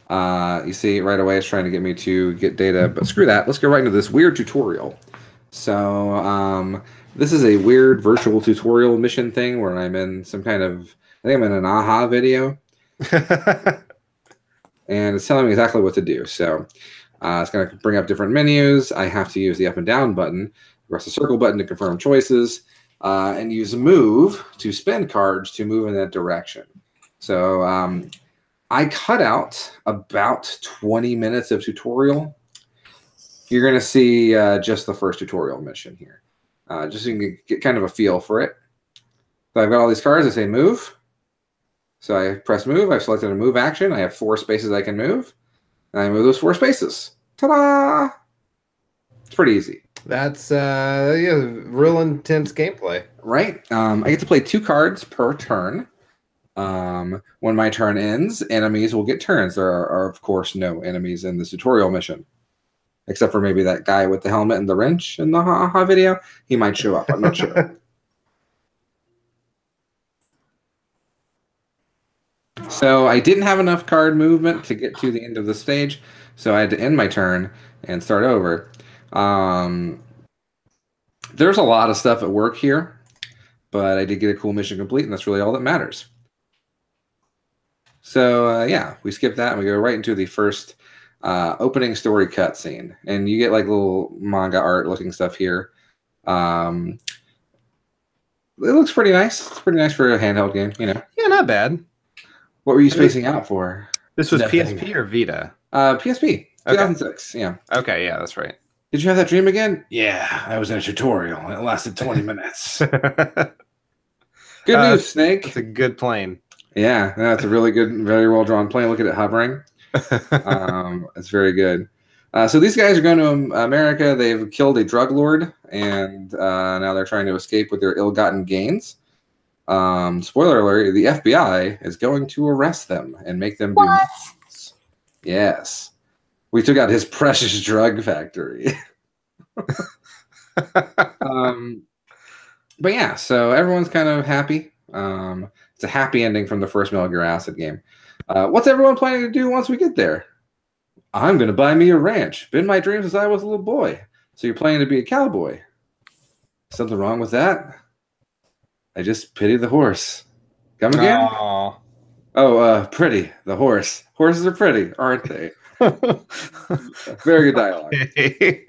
You see right away it's trying to get me to get data, but screw that. Let's go right into this weird tutorial. So this is a weird virtual tutorial mission thing where I'm in some kind of, I think I'm in an AHA video. And it's telling me exactly what to do. So it's going to bring up different menus. I have to use the up and down button, press the circle button to confirm choices, and use move to spend cards to move in that direction. So I cut out about 20 minutes of tutorial. You're going to see just the first tutorial mission here, just so you can get kind of a feel for it. So I've got all these cards. I say move. So I press move. I've selected a move action. I have 4 spaces I can move. And I move those 4 spaces. Ta-da! It's pretty easy. That's real intense gameplay. Right. I get to play 2 cards per turn. When my turn ends, enemies will get turns. There are, of course, no enemies in this tutorial mission. Except for maybe that guy with the helmet and the wrench in the AHA video. He might show up. I'm not sure. So I didn't have enough card movement to get to the end of the stage, so I had to end my turn and start over. There's a lot of stuff at work here, but I did get a cool mission complete, and that's really all that matters. So yeah, we skip that, and we go right into the first opening story cutscene. And you get like little manga art looking stuff here. It looks pretty nice. It's pretty nice for a handheld game, you know. Yeah, not bad. What were you spacing out for? This was PSP or Vita? PSP, 2006, yeah. Okay, yeah, that's right. Did you have that dream again? Yeah, I was in a tutorial. It lasted 20 minutes. Good news, Snake. It's a good plane. Yeah, that's a really good, very well-drawn plane. Look at it hovering. It's very good. So these guys are going to America. They've killed a drug lord, and now they're trying to escape with their ill-gotten gains. Spoiler alert, the FBI is going to arrest them and make them do What? movies. Yes. We took out his precious drug factory. But yeah, so everyone's kind of happy. It's a happy ending from the first Metal Gear Acid game. What's everyone planning to do once we get there? I'm going to buy me a ranch. Been my dream since I was a little boy. So you're planning to be a cowboy? Something wrong with that? I just pity the horse. Come again? Aww. Oh, pretty. The horse. Horses are pretty, aren't they? Very good dialogue.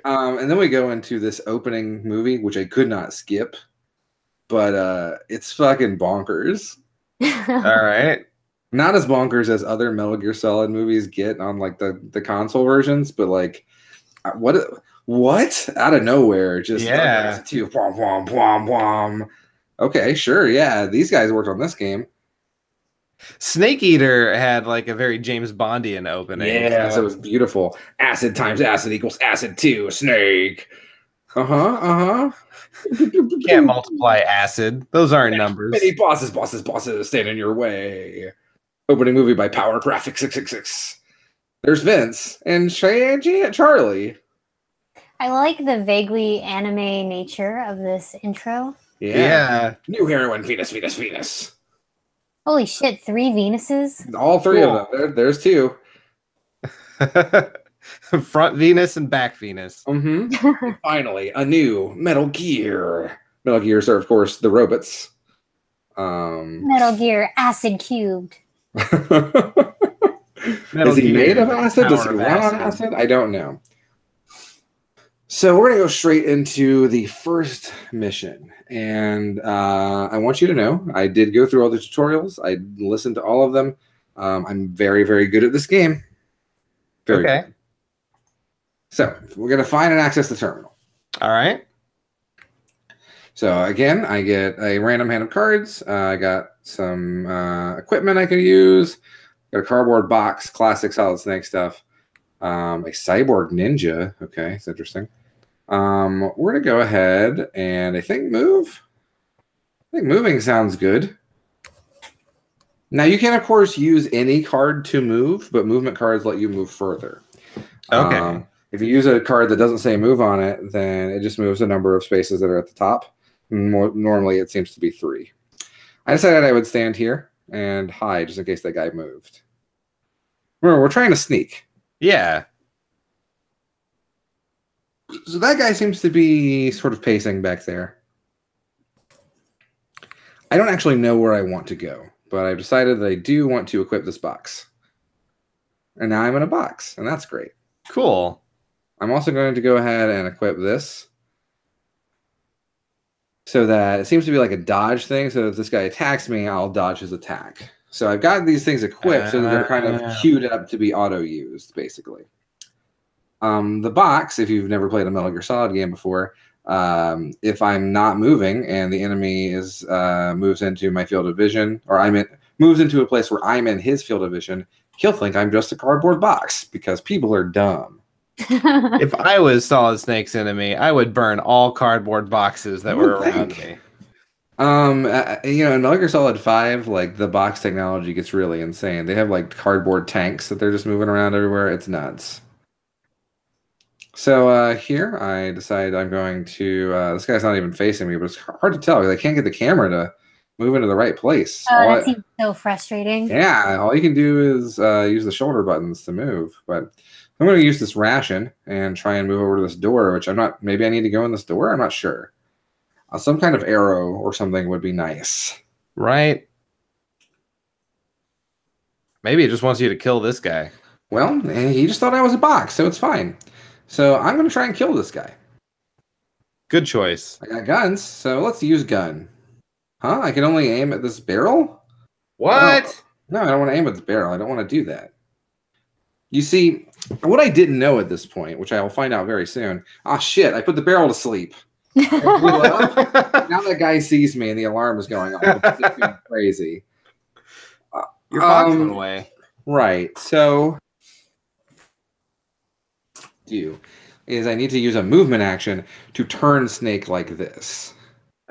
And then we go into this opening movie, which I could not skip, but it's fucking bonkers. All right. Not as bonkers as other Metal Gear Solid movies get on like the console versions, but like what out of nowhere, just whom, whom, whom, whom. Okay, sure, yeah, these guys worked on this game. Snake Eater had like a very James Bondian opening. Yeah, so it was beautiful. Acid times acid equals acid 2, snake. Can't multiply acid. Those aren't numbers. Many bosses stand in your way. Opening movie by Power Graphics 666. There's Vince and Charlie. I like the vaguely anime nature of this intro. Yeah. New heroine, Venus. Holy shit, 3 Venuses? All 3 of them. There's 2. Front Venus and back Venus. Finally, a new Metal Gear. Metal Gears are, of course, the robots. Metal Gear Acid Cubed. Is he made of acid? Does he run on acid? I don't know. So we're going to go straight into the first mission. And I want you to know, I did go through all the tutorials. I listened to all of them. I'm very, very good at this game. Very good. So we're going to find and access the terminal. All right. So again, I get a random hand of cards. I got some equipment I could use. Got a cardboard box, classic Solid Snake stuff. A cyborg ninja. Okay, it's interesting. We're going to go ahead and I think move. I think moving sounds good. Now you can, of course, use any card to move, but movement cards let you move further. Okay. If you use a card that doesn't say move on it, then it just moves a number of spaces that are at the top. Normally, it seems to be 3. I decided I would stand here and hide just in case that guy moved. Remember, we're trying to sneak. Yeah. So that guy seems to be sort of pacing back there. I don't actually know where I want to go, but I've decided that I do want to equip this box. And now I'm in a box, and that's great. Cool. I'm also going to go ahead and equip this so that it seems to be like a dodge thing. So if this guy attacks me, I'll dodge his attack. So I've got these things equipped so that they're kind of queued up to be auto-used, basically. The box, if you've never played a Metal Gear Solid game before, if I'm not moving and the enemy is moves into my field of vision, or moves into a place where I'm in his field of vision, he'll think I'm just a cardboard box because people are dumb. If I was Solid Snake's enemy, I would burn all cardboard boxes that were around me. In Metal Gear Solid 5, like the box technology gets really insane. They have like cardboard tanks that they're just moving around everywhere. It's nuts. So here I decide I'm going to. This guy's not even facing me, but it's hard to tell because I can't get the camera to move into the right place. Oh, that seems so frustrating. Yeah, all you can do is use the shoulder buttons to move. But I'm going to use this ration and try and move over to this door, which I'm not. Maybe I need to go in this door. I'm not sure. Some kind of arrow or something would be nice. Right. Maybe it just wants you to kill this guy. Well, he just thought I was a box, so it's fine. So I'm going to try and kill this guy. Good choice. I got guns, so let's use gun. Huh? I can only aim at this barrel? What? No, I don't want to aim at the barrel. I don't want to do that. You see, what I didn't know at this point, which I will find out very soon. Ah, shit, I put the barrel to sleep. Now that guy sees me and the alarm is going off. It's going crazy. Your box went away. Right, so I need to use a movement action to turn Snake like this.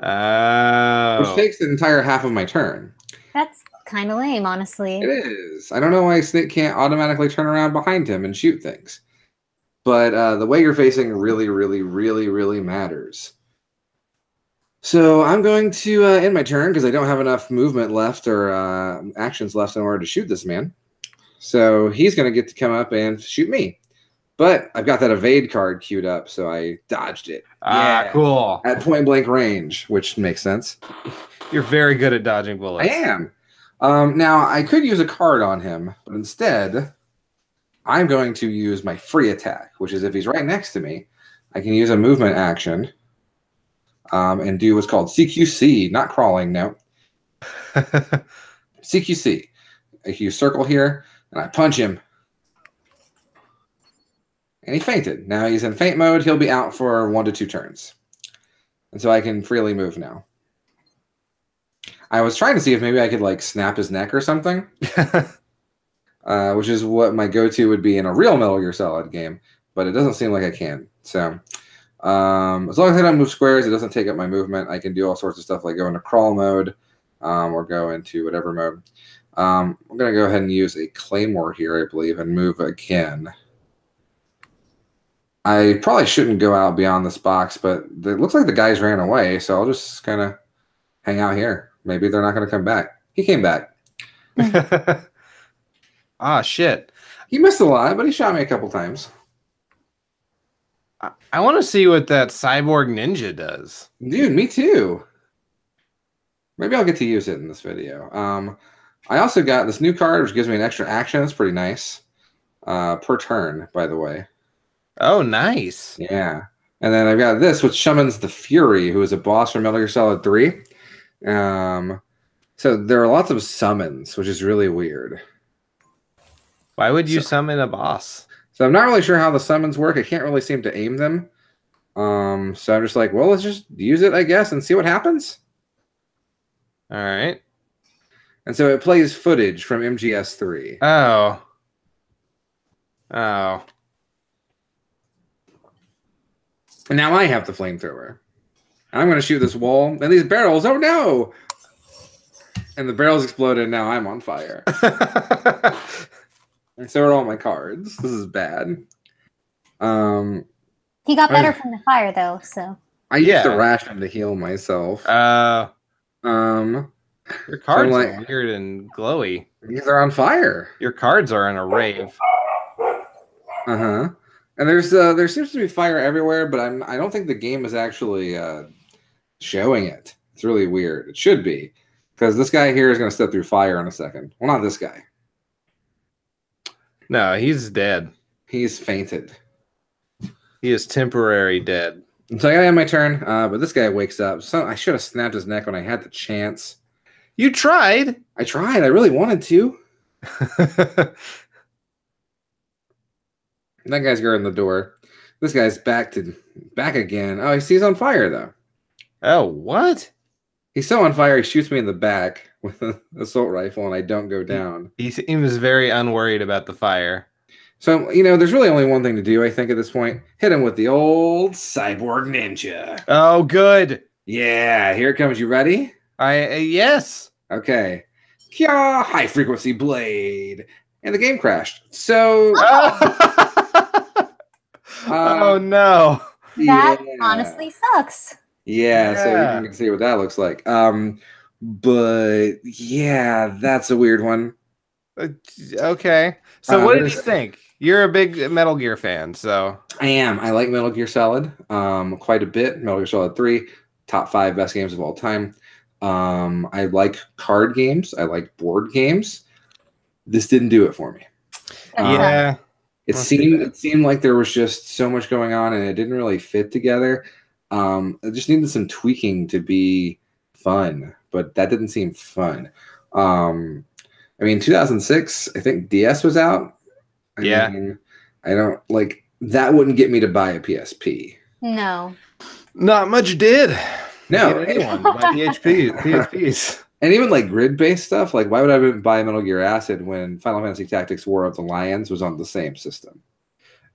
Which Oh. takes the entire half of my turn. That's kind of lame, honestly. It is. I don't know why Snake can't automatically turn around behind him and shoot things. But the way you're facing really, really, really, really matters. So I'm going to end my turn because I don't have enough movement left or actions left in order to shoot this man. So he's going to get to come up and shoot me. But I've got that evade card queued up, so I dodged it. Ah, cool. At point blank range, which makes sense. You're very good at dodging bullets. I am. Now, I could use a card on him, but instead, I'm going to use my free attack, which is if he's right next to me, I can use a movement action and do what's called CQC, not crawling, no. CQC. I use circle here, and I punch him. And he fainted. Now he's in faint mode. He'll be out for 1 to 2 turns. And so I can freely move now. I was trying to see if maybe I could like snap his neck or something. Which is what my go-to would be in a real Metal Gear Solid game. But it doesn't seem like I can. So as long as I don't move squares, it doesn't take up my movement. I can do all sorts of stuff like go into crawl mode or go into whatever mode. I'm going to go ahead and use a Claymore here, I believe, and move again. I probably shouldn't go out beyond this box, but it looks like the guys ran away, so I'll just kind of hang out here. Maybe they're not going to come back. He came back. Ah, shit. He missed a lot, but he shot me a couple times. I want to see what that cyborg ninja does. Dude, me too. Maybe I'll get to use it in this video. I also got this new card, which gives me an extra action. It's pretty nice. Per turn, by the way. Oh, nice. Yeah. And then I've got this, which summons the Fury, who is a boss from Metal Gear Solid 3. So there are lots of summons, which is really weird. Why would you summon a boss? So I'm not really sure how the summons work. I can't really seem to aim them. So I'm just like, well, let's just use it, I guess, and see what happens. All right. And so it plays footage from MGS3. Oh. Oh. And now I have the flamethrower. I'm going to shoot this wall. And these barrels, oh no! And the barrels exploded, and now I'm on fire. And so are all my cards. This is bad. He got better from the fire, though, so. I used the ration to heal myself. Your cards are weird and glowy. These are on fire. Your cards are in a rave. Uh-huh. And there seems to be fire everywhere, but I don't think the game is actually showing it. It's really weird. It should be, because this guy here is going to step through fire in a second. Well, not this guy. No, he's dead. He's fainted. He is temporary dead. So I gotta end my turn, but this guy wakes up. So I should have snapped his neck when I had the chance. You tried. I tried. I really wanted to. That guy's guarding the door. This guy's back again. Oh, he's on fire though. Oh, what? He's so on fire. He shoots me in the back with an assault rifle, and I don't go down. He was very unworried about the fire. So, there's really only one thing to do, I think, at this point. Hit him with the old cyborg ninja. Oh, good. Yeah, here it comes. You ready? Yes. Okay. Kya, high frequency blade. And the game crashed. So. Oh, no. That honestly sucks. Yeah, so you can see what that looks like. But yeah, that's a weird one. Okay. So what did you think? You're a big Metal Gear fan, so. I am. I like Metal Gear Solid quite a bit. Metal Gear Solid 3, top 5 best games of all time. I like card games. I like board games. This didn't do it for me. Yeah. It seemed like there was just so much going on and it didn't really fit together. It just needed some tweaking to be fun, but that didn't seem fun. 2006, I think DS was out. I mean, I don't like that. Wouldn't get me to buy a PSP. No. Not much did. No. Anyone buy PSPs. And even like grid-based stuff, like why would I buy Metal Gear Acid when Final Fantasy Tactics War of the Lions was on the same system?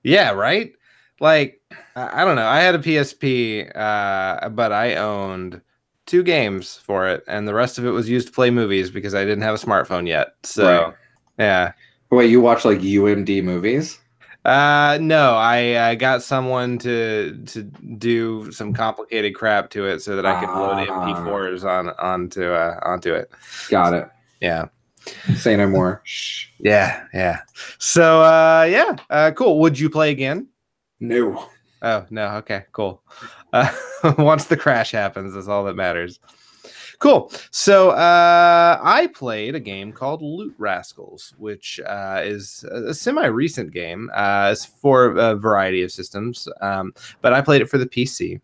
Yeah, right? Like, I don't know. I had a PSP, but I owned 2 games for it, and the rest of it was used to play movies because I didn't have a smartphone yet. So, right. Yeah. Wait, you watch like UMD movies? No, I got someone to do some complicated crap to it so that I could load MP4s onto it. Got it. Yeah. Say no more. Shh. Yeah. So cool. Would you play again? No. Oh no. Okay. Cool. Once the crash happens, that's all that matters. Cool. So I played a game called Loot Rascals, which is a semi-recent game. It's for a variety of systems, but I played it for the PC.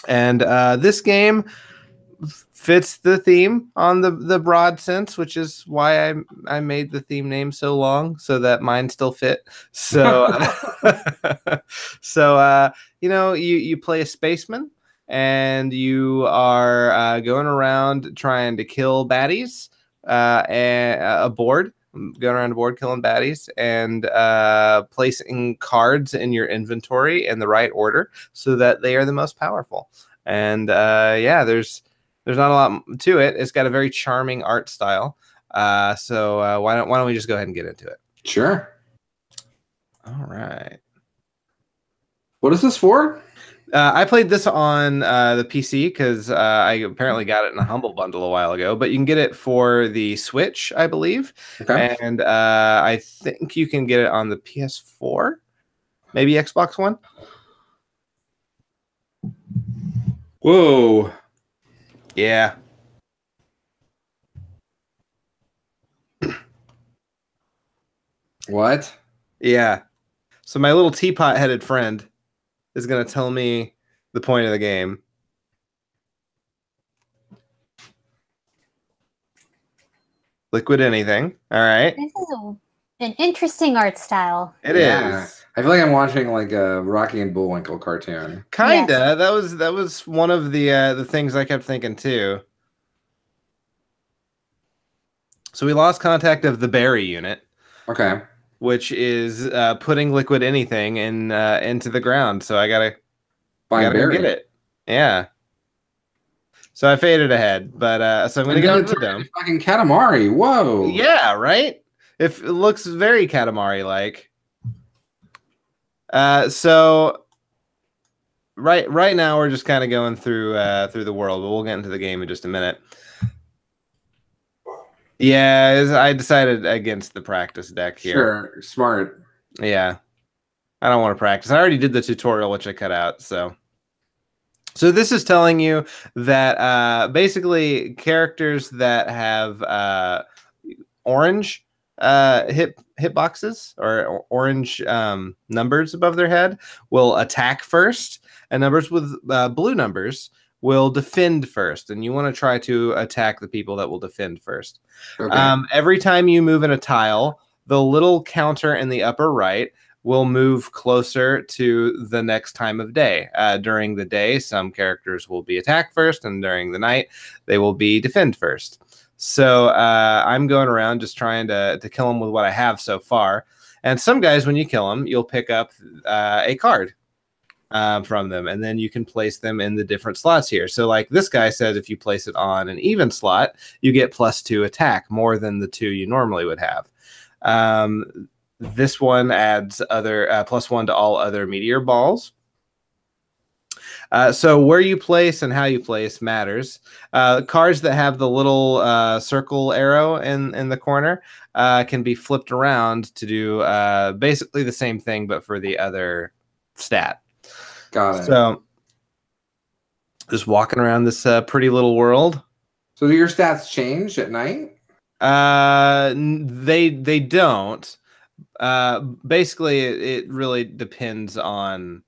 And this game fits the theme on the broad sense, which is why I made the theme name so long so that mine still fit. So you play a spaceman, and you are going around trying to kill baddies going around a board killing baddies, and placing cards in your inventory in the right order so that they are the most powerful. And there's not a lot to it. It's got a very charming art style. So why don't we just go ahead and get into it? Sure. All right. What is this for? I played this on the PC because I apparently got it in a Humble Bundle a while ago, but you can get it for the Switch, I believe. Okay. And I think you can get it on the PS4, maybe Xbox One. Whoa. Yeah. What? Yeah. So my little teapot-headed friend is going to tell me the point of the game. Liquid anything. All right. This is an interesting art style. It is. I feel like I'm watching like a Rocky and Bullwinkle cartoon. Kinda. Yes. That was one of the things I kept thinking too. So we lost contact of the Berry unit. Okay. Which is putting liquid anything into the ground. So I gotta go get it. Yeah. So I faded ahead, but so I'm gonna go into the dome. Fucking Katamari. Whoa. Yeah, right? It looks very Katamari-like. So right now we're just kind of going through the world, but we'll get into the game in just a minute. Yeah, I decided against the practice deck here. Sure, smart. Yeah. I don't want to practice. I already did the tutorial, which I cut out, so this is telling you that basically characters that have orange hitboxes or orange numbers above their head will attack first, and numbers with blue numbers will defend first, and you want to try to attack the people that will defend first. Okay. Every time you move in a tile, the little counter in the upper right will move closer to the next time of day. During the day, some characters will be attack first, and during the night, they will be defend first. So I'm going around just trying to kill them with what I have so far. And some guys, when you kill them, you'll pick up a card from them, and then you can place them in the different slots here. So like this guy says, if you place it on an even slot, you get +2 attack, more than the 2 you normally would have. This one adds other +1 to all other meteor balls. So where you place and how you place matters. Cards that have the little circle arrow in the corner can be flipped around to do basically the same thing, but for the other stat. Got it. So just walking around this pretty little world. So do your stats change at night? They don't. Basically, it really depends on.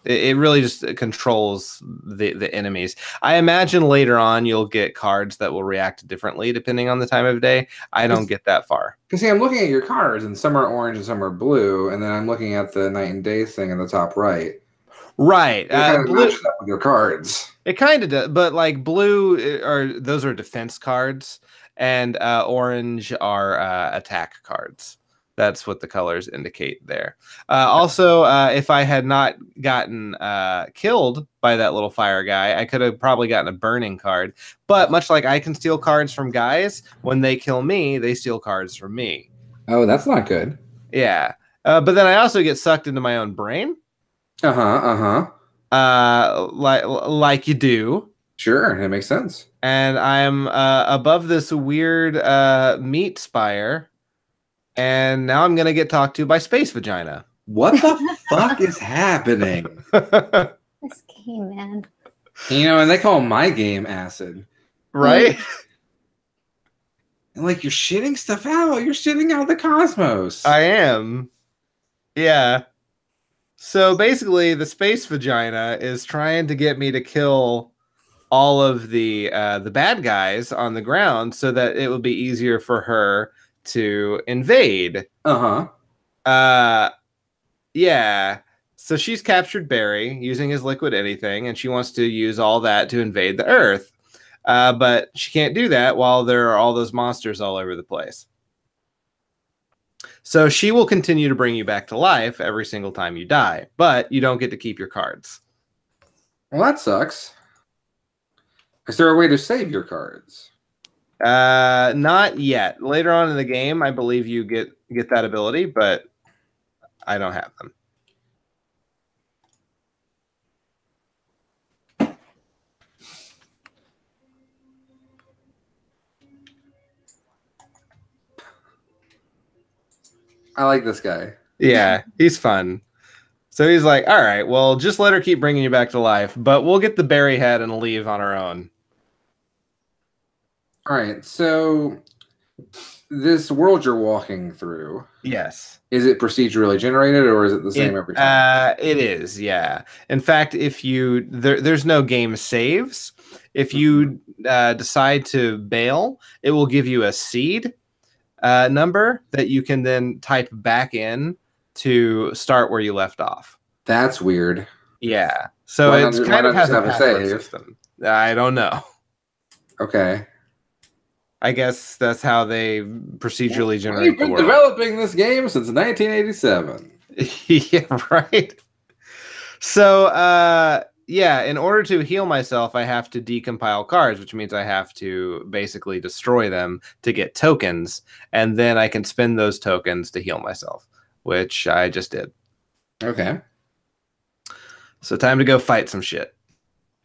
It really just controls the enemies. I imagine later on you'll get cards that will react differently depending on the time of day. I don't get that far. Because see, I'm looking at your cards, and some are orange and some are blue, and then I'm looking at the night and day thing in the top right. Right. Blue matches up with your cards. It kind of does, but like blue those are defense cards, and orange are attack cards. That's what the colors indicate there. Also, if I had not gotten killed by that little fire guy, I could have probably gotten a burning card. But much like I can steal cards from guys, when they kill me, they steal cards from me. Oh, that's not good. Yeah. But then I also get sucked into my own brain. Like you do. Sure, that makes sense. And I'm above this weird meat spire. And now I'm going to get talked to by Space Vagina. What the fuck is happening? This game, man. You know, and they call my game acid. Right? And like, you're shitting stuff out. You're shitting out the cosmos. I am. Yeah. So basically, the Space Vagina is trying to get me to kill all of the bad guys on the ground so that it will be easier for her to invade. Yeah. So she's captured Barry using his liquid anything, and she wants to use all that to invade the Earth. But she can't do that while there are all those monsters all over the place. So she will continue to bring you back to life every single time you die, but you don't get to keep your cards. Well, that sucks. Is there a way to save your cards? Not yet. Later on in the game, I believe you get that ability, but I don't have them. I like this guy. Yeah, he's fun. So he's like, all right, well, just let her keep bringing you back to life, but we'll get the berry head and leave on our own. All right, so this world you're walking through. Yes. Is it procedurally generated, or is it the same every time? It is, yeah. In fact, if you there's no game saves. If you decide to bail, it will give you a seed number that you can then type back in to start where you left off. That's weird. Yeah. So it's kind of has a password system. I don't know. Okay. I guess that's how they procedurally generate. We've been developing this game since 1987. Yeah, right. So, yeah, in order to heal myself, I have to decompile cards, which means I have to basically destroy them to get tokens, and then I can spend those tokens to heal myself, which I just did. Okay. So time to go fight some shit.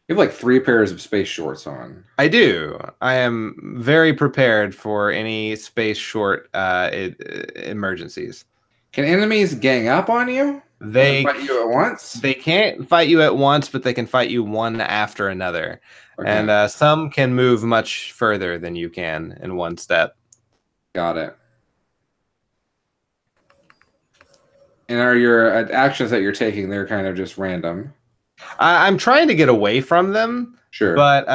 You have like 3 pairs of space shorts on. I do. I am very prepared for any space short emergencies. Can enemies gang up on you? They fight you at once? They can't fight you at once, but they can fight you one after another. Okay. And some can move much further than you can in one step. Got it. And are your actions that you're taking, they're kind of just random? I'm trying to get away from them. Sure. But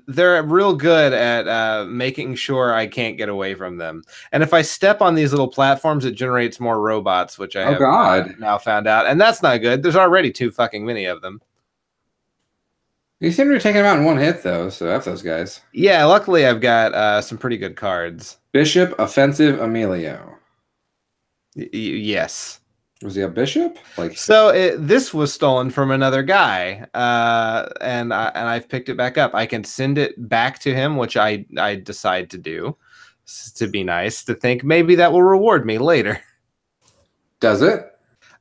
they're real good at making sure I can't get away from them. And if I step on these little platforms, it generates more robots, which I have now found out. And that's not good. There's already too fucking many of them. You seem to be taking them out in one hit, though, so F those guys. Yeah, luckily I've got some pretty good cards. Bishop, Offensive, Emilio. Yes. Was he a bishop? So this was stolen from another guy, and I've picked it back up. I can send it back to him, which I decide to do, to be nice, to think maybe that will reward me later. Does it?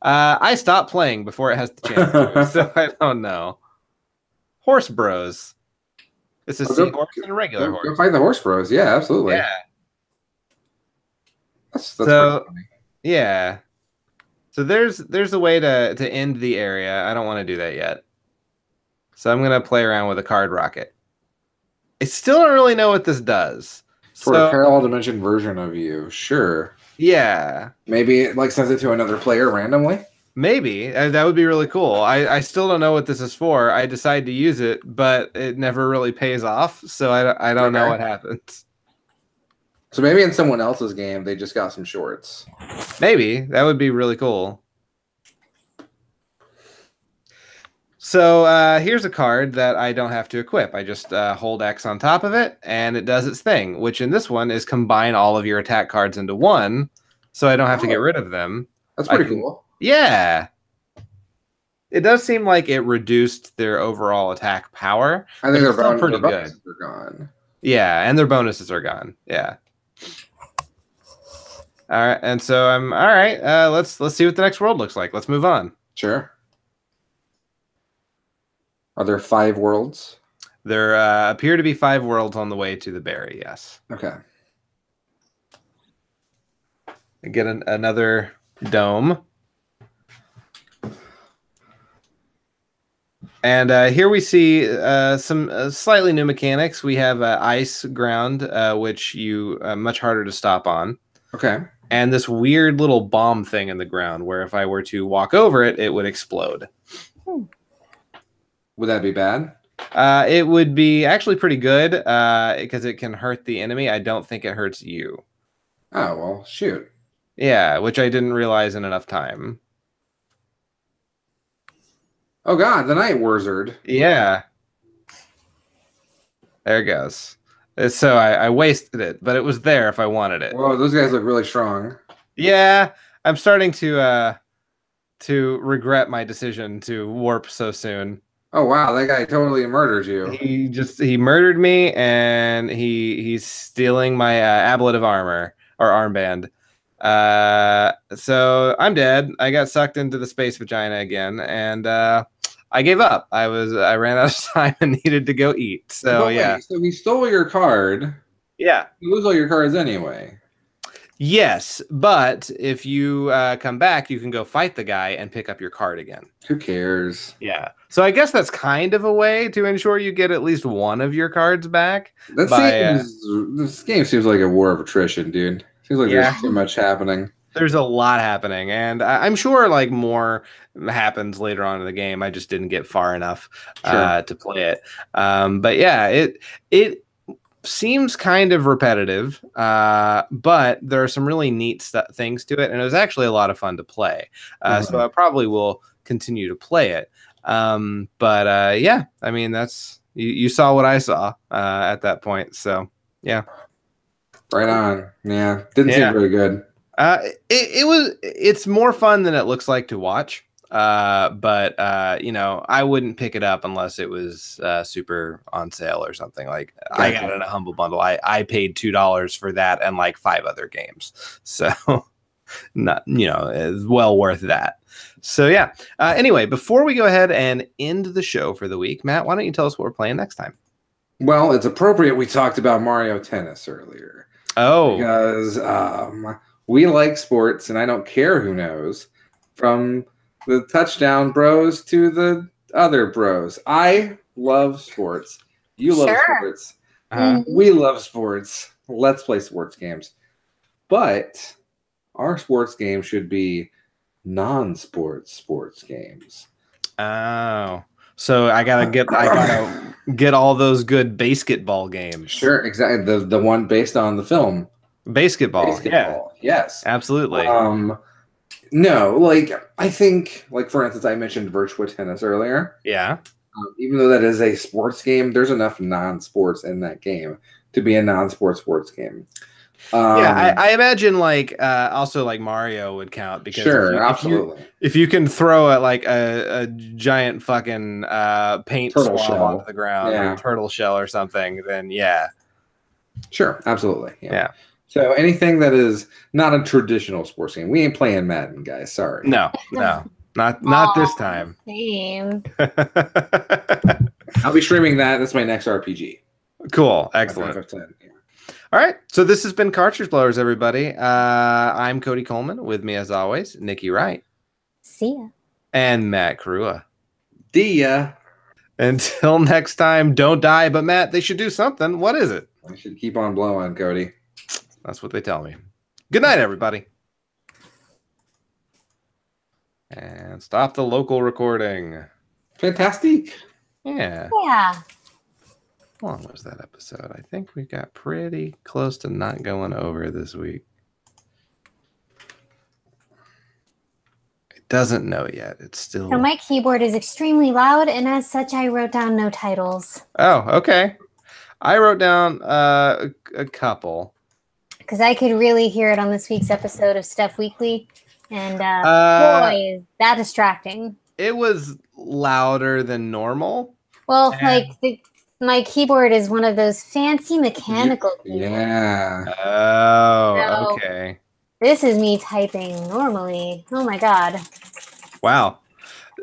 I stopped playing before it has the chance to, so I don't know. Horse Bros. It's a seahorse and a regular horse. Go fight the Horse Bros. Yeah, absolutely. Yeah. That's so funny. Yeah. So there's a way to end the area. I don't want to do that yet. So I'm going to play around with a card rocket. I still don't really know what this does. For a parallel dimension version of you, sure. Yeah. Maybe it sends it to another player randomly? Maybe. That would be really cool. I still don't know what this is for. I decide to use it, but it never really pays off. So I don't know what happens. So maybe in someone else's game, they just got some shorts. Maybe. That would be really cool. So here's a card that I don't have to equip. I just hold X on top of it, and it does its thing, which in this one is combine all of your attack cards into one, so I don't have to get rid of them. That's pretty cool. Yeah. It does seem like it reduced their overall attack power. I think they're still pretty good. They're gone. Yeah, and their bonuses are gone. Yeah. All right, and so I'm all right. Let's see what the next world looks like. Let's move on. Sure. Are there 5 worlds? There appear to be 5 worlds on the way to the berry. Yes. Okay. Get another dome. And here we see some slightly new mechanics. We have ice ground, which you much harder to stop on. Okay. And this weird little bomb thing in the ground where if I were to walk over it, it would explode. Would that be bad? It would be actually pretty good because it can hurt the enemy. I don't think it hurts you. Oh, well, shoot. Yeah, which I didn't realize in enough time. Oh, God, the Night Wizard. Yeah. There it goes. So I wasted it, but it was there if I wanted it. Whoa, those guys look really strong. Yeah, I'm starting to regret my decision to warp so soon. Oh wow, that guy totally murdered you. He murdered me, and he's stealing my ablative armor or armband. So I'm dead. I got sucked into the space vagina again, and I gave up. I ran out of time and needed to go eat. So yeah. So he stole your card. Yeah. You lose all your cards anyway. Yes, but if you come back, you can go fight the guy and pick up your card again. Who cares? Yeah. So I guess that's kind of a way to ensure you get at least one of your cards back. This game seems like a war of attrition, dude. Seems like there's too much happening. There's a lot happening, and I'm sure like more happens later on in the game. I just didn't get far enough to play it. But yeah, it seems kind of repetitive, but there are some really neat things to it, and it was actually a lot of fun to play. So I probably will continue to play it. But yeah, I mean, that's you saw what I saw at that point. So yeah, right on. Yeah, didn't seem very good. It's more fun than it looks like to watch. But you know, I wouldn't pick it up unless it was super on sale or something. Like I got it in a humble bundle. I paid $2 for that and like 5 other games. So not, you know, it's well worth that. So yeah. Anyway, before we go ahead and end the show for the week, Matt, why don't you tell us what we're playing next time? Well, it's appropriate we talked about Mario Tennis earlier. Oh, because we like sports, and I don't care who knows, from the touchdown bros to the other bros. I love sports. You love sports. We love sports. Let's play sports games. But our sports game should be non-sports sports games. Oh. So I gotta get all those good basketball games. Sure, exactly. The one based on the film. Basketball. Yeah. Yes. Absolutely. No, like I think, like for instance, I mentioned Virtua Tennis earlier. Yeah. Even though that is a sports game, there's enough non-sports in that game to be a non-sports sports game. Yeah, I imagine like also like Mario would count because absolutely. If you can throw a giant fucking paint turtle swab shell onto the ground, or a turtle shell or something, then yeah. Sure, absolutely. Yeah. So anything that is not a traditional sports game, we ain't playing Madden, guys. Sorry. No, not this time. Same. I'll be streaming that. That's my next RPG. Cool, excellent. All right, so this has been Cartridge Blowers, everybody. I'm Cody Coleman. With me, as always, Nikki Wright. See ya. And Matt Krua. See ya. Until next time, don't die. But Matt, they should do something. What is it? I should keep on blowing, Cody. That's what they tell me. Good night, everybody. And stop the local recording. Fantastic. Yeah. Yeah. How long was that episode? I think we got pretty close to not going over this week. It doesn't know yet. It's still... So my keyboard is extremely loud, and as such, I wrote down no titles. Oh, okay. I wrote down a couple. Because I could really hear it on this week's episode of Stuff Weekly. And boy, is that distracting. It was louder than normal. Well, my keyboard is one of those fancy mechanical keyboards. Yeah. Oh, okay. This is me typing normally. Oh my god. Wow.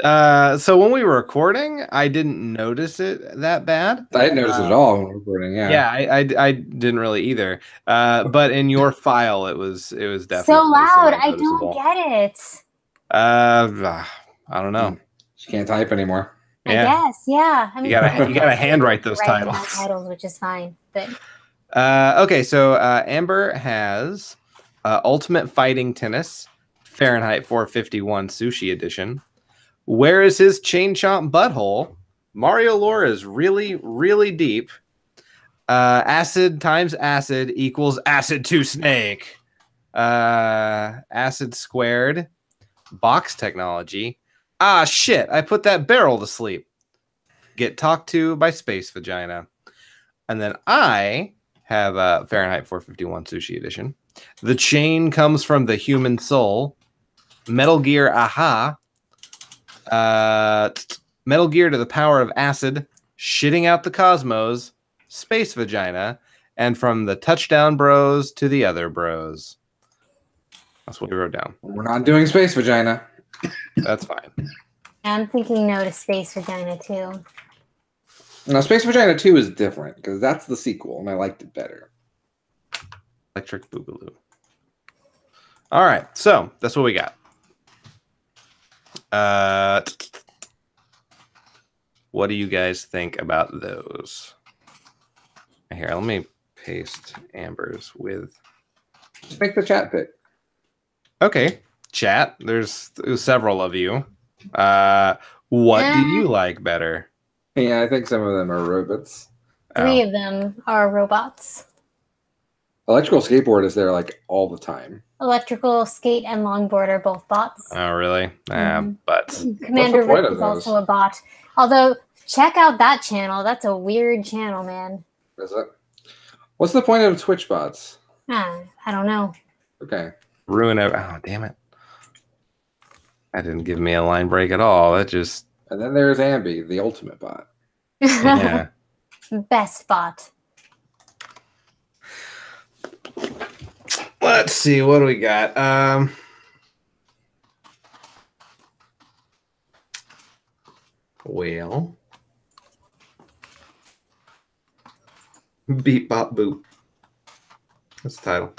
So when we were recording, I didn't notice it that bad. I didn't notice it at all when recording. Yeah. Yeah, I didn't really either. But in your file, it was definitely so loud. I don't get it. I don't know. You can't type anymore. I guess, yeah. I mean, you gotta handwrite those titles, which is fine. But okay, so Amber has Ultimate Fighting Tennis, Fahrenheit 451 Sushi Edition. Where is his chain chomp butthole? Mario lore is really, really deep. Acid times acid equals acid to snake. Acid squared. Box technology. Ah, shit. I put that barrel to sleep. Get talked to by space vagina. And then I have Fahrenheit 451 Sushi Edition. The chain comes from the human soul. Metal Gear Aha. Metal Gear to the power of acid. Shitting out the cosmos. Space vagina. And from the touchdown bros to the other bros. That's what we wrote down. We're not doing space vagina. That's fine. I'm thinking no to space vagina too. No, Space Vagina 2 is different because that's the sequel, and I liked it better. Electric Boogaloo. All right, so that's what we got. What do you guys think about those? Here, let me paste Amber's with. Just make the chat pick. Okay, chat. There's several of you. What do you like better? Yeah, I think some of them are robots. 3 of them are robots. Electrical skateboard is there like all the time. Electrical skate and longboard are both bots. Oh, really? Butts. Commander Rick is also a bot. Although, check out that channel. That's a weird channel, man. Is it? What's the point of Twitch bots? I don't know. Okay. Ruin it. Oh, damn it. That didn't give me a line break at all. That just... And then there's Ambi, the ultimate bot. Yeah. Best bot. Let's see. What do we got? Well... Beep, bop, boop. That's the title.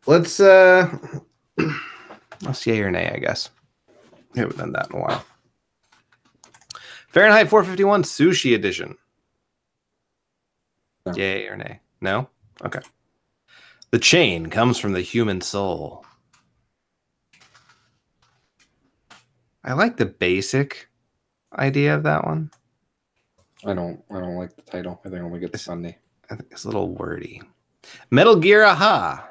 Let's yay or nay, I guess. We haven't done that in a while. Fahrenheit 451 Sushi Edition. No. Yay or nay? No? Okay. The chain comes from the human soul. I like the basic idea of that one. I don't like the title. I think I'll get the Sunday. I think it's a little wordy. Metal Gear Aha.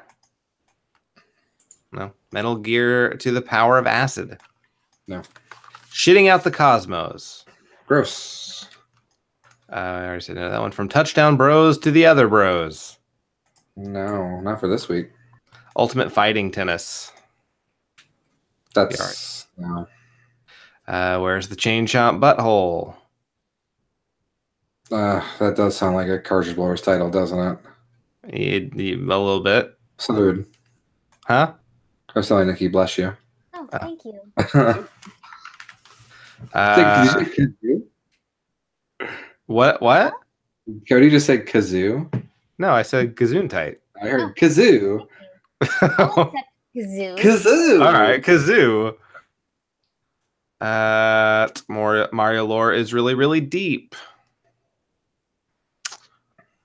No. Metal Gear to the power of acid. No. Shitting out the cosmos. Gross. I already said no. That one. From Touchdown Bros to the other bros. No, not for this week. Ultimate Fighting Tennis. That's no. Where's the chain chomp butthole? That does sound like a Cartridge Blower's title, doesn't it? A little bit. Salute. Huh? I was telling Nikki, bless you. Oh, thank you. Did you say kazoo? What? Cody just said kazoo. No, I said Gesundheit. I heard kazoo. Kazoo. Kazoo. All right, kazoo. Mario lore is really, really deep.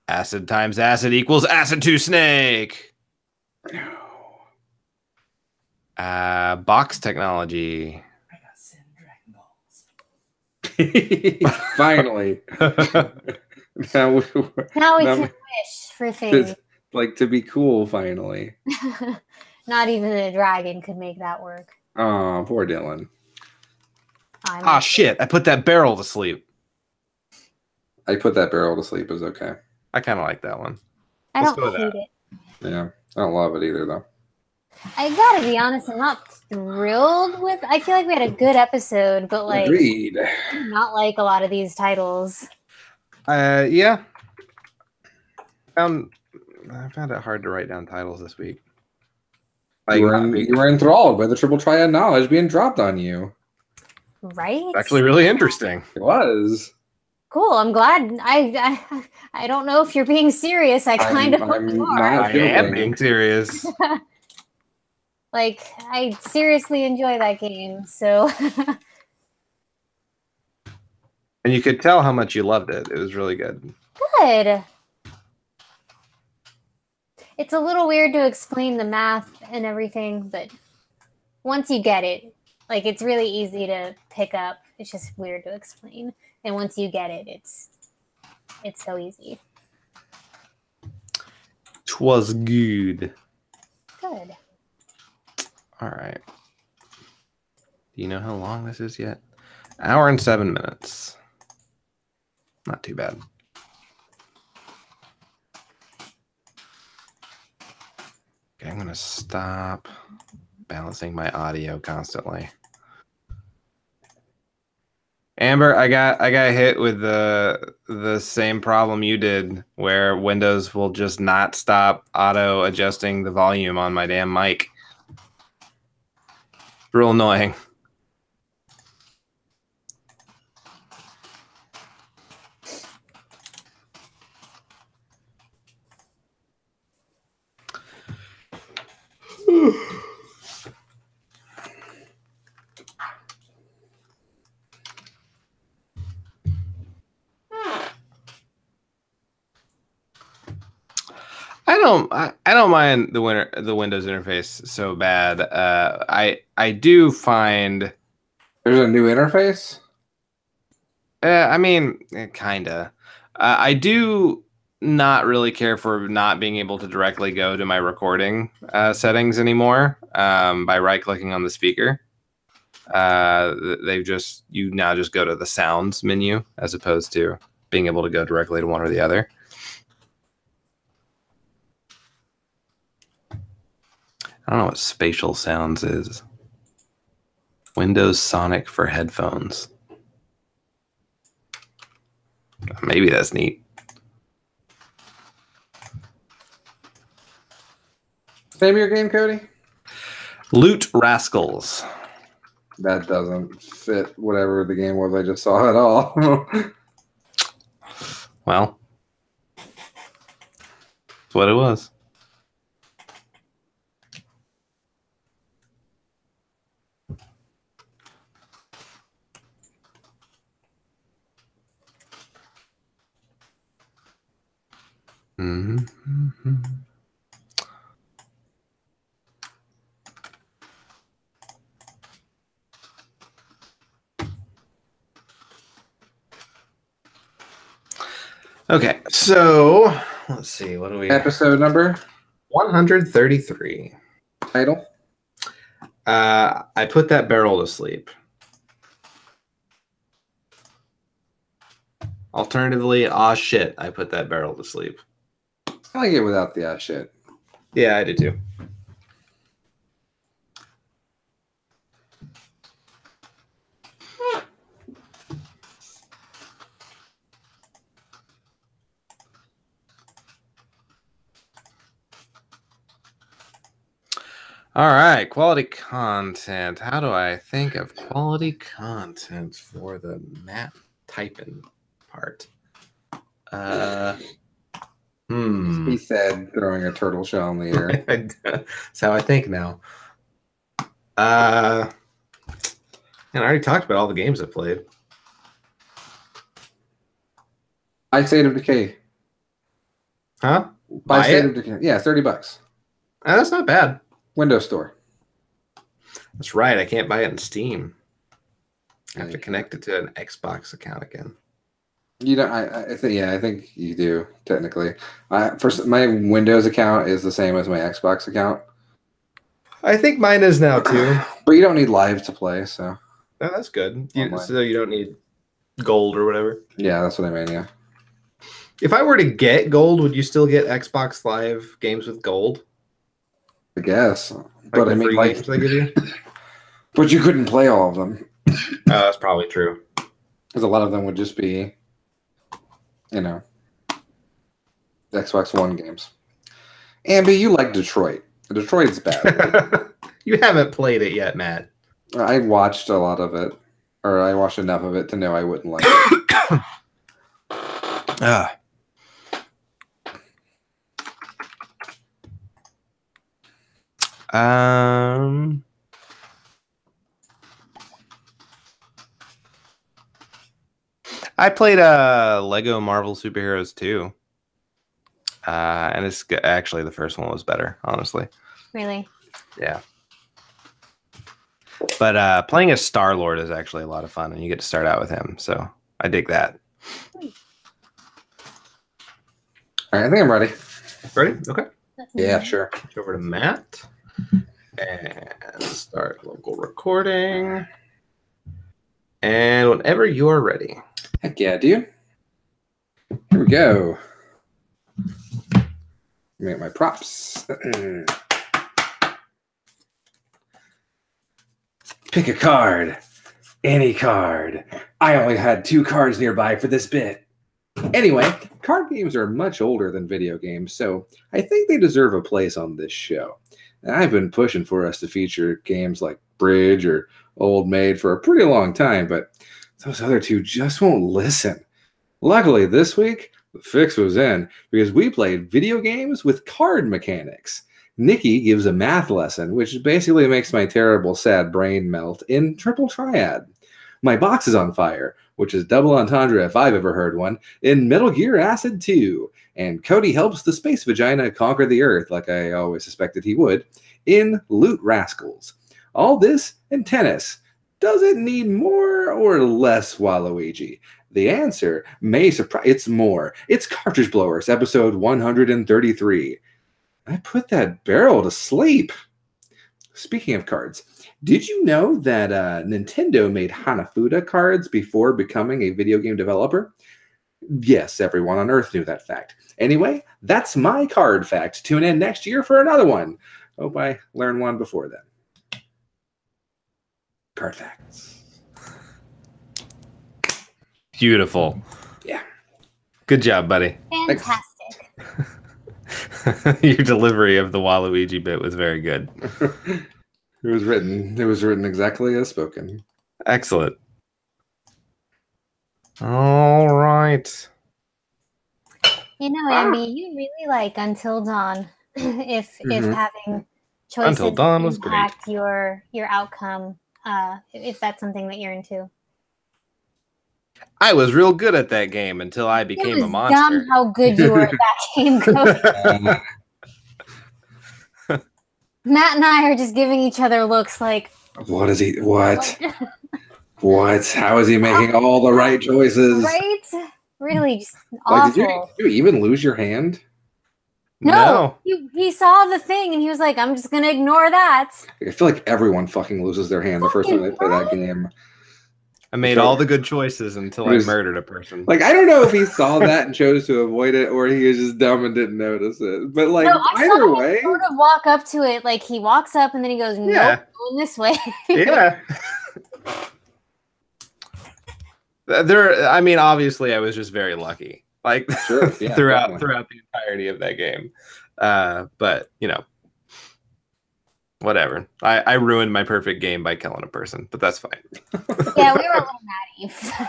Acid times acid equals acid to snake. Box technology. I got 7 Dragon Balls. Finally. now we can wish for things. Like to be cool, finally. Not even a dragon could make that work. Oh, poor Dylan. Shit. I put that barrel to sleep. I put that barrel to sleep is okay. I kind of like that one. I Let's don't go with hate that. it. Yeah, I don't love it either though. I gotta be honest, I'm not thrilled with. I feel like we had a good episode, but like, Agreed. I do not like a lot of these titles. Yeah. I found it hard to write down titles this week. Like, you were enthralled by the triple triad knowledge being dropped on you. Right? Actually, really interesting. It was. Cool. I'm glad. I don't know if you're being serious. I kind of hope you are. I am being serious. Like, I seriously enjoy that game. So. And you could tell how much you loved it. It was really good. Good. It's a little weird to explain the math and everything, but once you get it, like, it's really easy to pick up. It's just weird to explain. And once you get it, it's so easy. 'Twas good. Good. All right. Do you know how long this is yet? Hour and 7 minutes. Not too bad. Okay, I'm gonna stop balancing my audio constantly. Amber, I got hit with the same problem you did, where Windows will just not stop auto adjusting the volume on my damn mic. Real annoying. I don't mind the Windows interface so bad. I do find there's a new interface. I mean, kinda. I do not really care for not being able to directly go to my recording settings anymore by right-clicking on the speaker. You now just go to the sounds menu as opposed to being able to go directly to one or the other. I don't know what spatial sounds is. Windows Sonic for headphones. Maybe that's neat. Name of your game, Cody? Loot Rascals. That doesn't fit whatever the game was I just saw at all. Well, that's what it was. Mm-hmm. Okay, so let's see. What do we? Episode number 133. Title. I put that barrel to sleep. Alternatively, aw shit, I put that barrel to sleep. I like it without the shit. Yeah, I do too. All right, quality content. How do I think of quality content for the map typing part? He said, throwing a turtle shell in the air. That's how I think now. And I already talked about all the games I played. By State of Decay. Huh? By State of Decay. Yeah, $30. That's not bad. Windows Store. That's right. I can't buy it in Steam. I have to connect it to an Xbox account again. You know, I think you do technically. First, my Windows account is the same as my Xbox account. I think mine is now too. But you don't need live to play, so. Oh, that's good. So you don't need gold or whatever. Yeah, that's what I mean. Yeah. If I were to get gold, would you still get Xbox Live games with gold? I guess, Like but the I mean, free like, games they give you? but you couldn't play all of them Oh, that's probably true. because a lot of them would just be, you know, Xbox One games. Amby, you like Detroit. Detroit's bad. You haven't played it yet, Matt. I watched a lot of it, or I watched enough of it to know I wouldn't like it. I played Lego Marvel Superheroes 2. And it's actually the first one was better, honestly. Really? Yeah. But playing as Star-Lord is actually a lot of fun, and you get to start out with him, so I dig that. All right, I think I'm ready. Ready? Okay. Yeah, sure. Switch over to Matt and start local recording. And whenever you are ready. Heck yeah, dude. Here we go. Make my props. Pick a card. Any card. I only had 2 cards nearby for this bit. Anyway, card games are much older than video games, so I think they deserve a place on this show. And I've been pushing for us to feature games like Bridge or Old Maid for a pretty long time, but those other 2 just won't listen. Luckily, this week, the fix was in because we played video games with card mechanics. Nikki gives a math lesson, which basically makes my terrible, sad brain melt in Triple Triad. My box is on fire, which is double entendre if I've ever heard one, in Metal Gear Acid 2. And Cody helps the space vagina conquer the Earth, like I always suspected he would, in Loot Rascals. All this in tennis. Does it need more or less Waluigi? The answer may surprise. It's more. It's Cartridge Blowers, episode 133. I put that barrel to sleep. Speaking of cards, did you know that Nintendo made Hanafuda cards before becoming a video game developer? Yes, everyone on Earth knew that fact. Anyway, that's my card fact. Tune in next year for another one. Hope I learn one before then. Card facts. Beautiful. Yeah. Good job, buddy. Fantastic. Your delivery of the Waluigi bit was very good. It was written exactly as spoken. Excellent. All right. You know, Amby, you really like Until Dawn. if having choices Until Dawn was impact your outcome, if that's something that you're into. I was real good at that game until I became a monster. Dumb how good you were at that game, Cody. Matt and I are just giving each other looks like, what is he? What? What? How is he making all the right choices? Right? Really, just awful. Like, did you even lose your hand? No. He saw the thing and he was like, I'm just going to ignore that. I feel like everyone fucking loses their hand the first time they play that game. I made all the good choices until I murdered a person. Like, I don't know if he saw that and chose to avoid it, or he was just dumb and didn't notice it. But like, no, either way, sort of walk up to it. Like he walks up and then he goes, "Nope, going this way." Yeah. I mean, obviously, I was just very lucky. Like sure, yeah, throughout the entirety of that game. But you know. Whatever. I ruined my perfect game by killing a person, but that's fine. Yeah, we were a little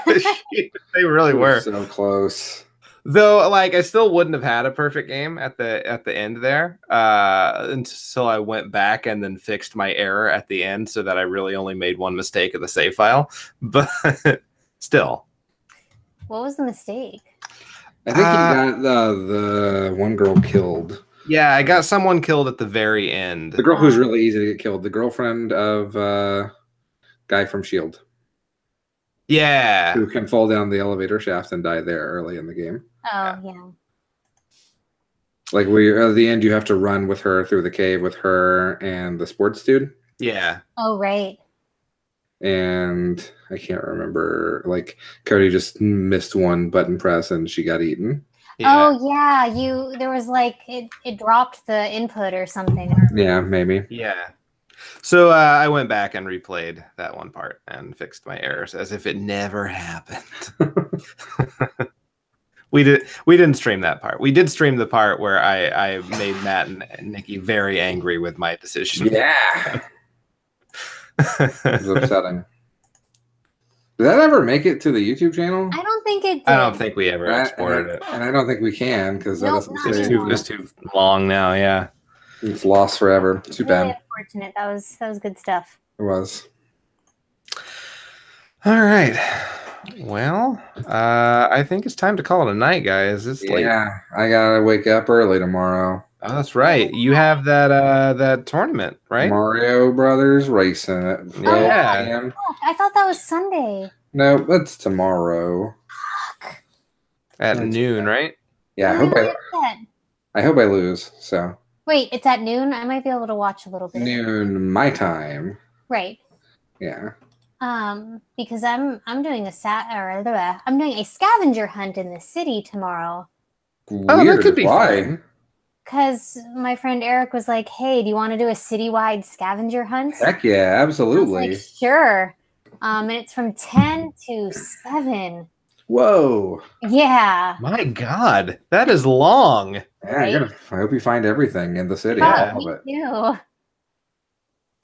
naive. They really were. So close. Though, like, I still wouldn't have had a perfect game at the end there until I went back and then fixed my error at the end so that I really only made one mistake of the save file. But still. What was the mistake? I think you got the one girl killed. Yeah, I got someone killed at the very end. The girl who's really easy to get killed. The girlfriend of guy from S.H.I.E.L.D. Yeah. Who can fall down the elevator shaft and die there early in the game. Oh, yeah. Like, at the end, you have to run with her through the cave with her and the sports dude. Yeah. Oh, right. And I can't remember. Like, Cody just missed one button press and she got eaten. Oh yeah, there was like it dropped the input or something. Yeah, maybe. Yeah. So I went back and replayed that one part and fixed my errors as if it never happened. We didn't stream that part. We did stream the part where I made Matt and Nikki very angry with my decision. Yeah. It was upsetting. Did that ever make it to the YouTube channel? I don't think it did. I don't think we ever exported it. And I don't think we can because that doesn't say it's too long now, yeah. It's lost forever. Too bad. Unfortunate. That was good stuff. It was. All right. Well, I think it's time to call it a night, guys. It's late. Yeah, I gotta wake up early tomorrow. Oh, that's right. You have that tournament, right? Mario Brothers Racing at 12 p.m. I thought that was Sunday. No, that's tomorrow. At noon, right? Yeah, I hope I lose. So wait, it's at noon. I might be able to watch a little bit. Noon my time. Right. Yeah. Because I'm doing a scavenger hunt in the city tomorrow. Weird. Oh, that could be fun. Because my friend Eric was like, "Hey, do you want to do a citywide scavenger hunt?" Heck yeah, absolutely. I was like, sure. And it's from 10 to 7. Whoa. Yeah. My God, that is long. Yeah, right? I hope you find everything in the city. Yeah, me too.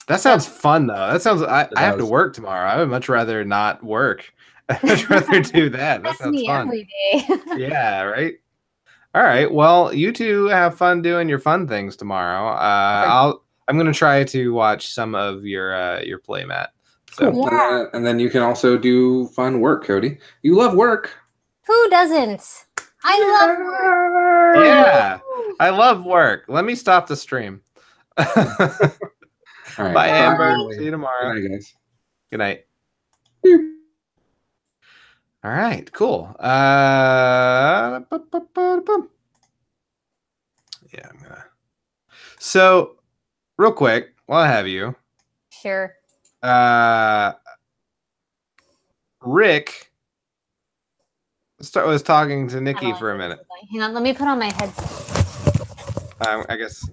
That sounds fun, though. That sounds. I have to work tomorrow. I would much rather not work. I'd rather do that. That sounds fun. Every day. Yeah. Right. All right. Well, you two have fun doing your fun things tomorrow. I'm gonna try to watch some of your play, Matt. So. Cool. Yeah. And then you can also do fun work, Cody. You love work. Who doesn't? I love work. Yeah, I love work. Let me stop the stream. All right. Bye, Amber. See you tomorrow. Good night, guys. Good night. All right, cool. Yeah, I'm gonna. So, real quick, while I have you, sure. Rick was talking to Nikki for a minute. Hang on, let me put on my headset. I guess.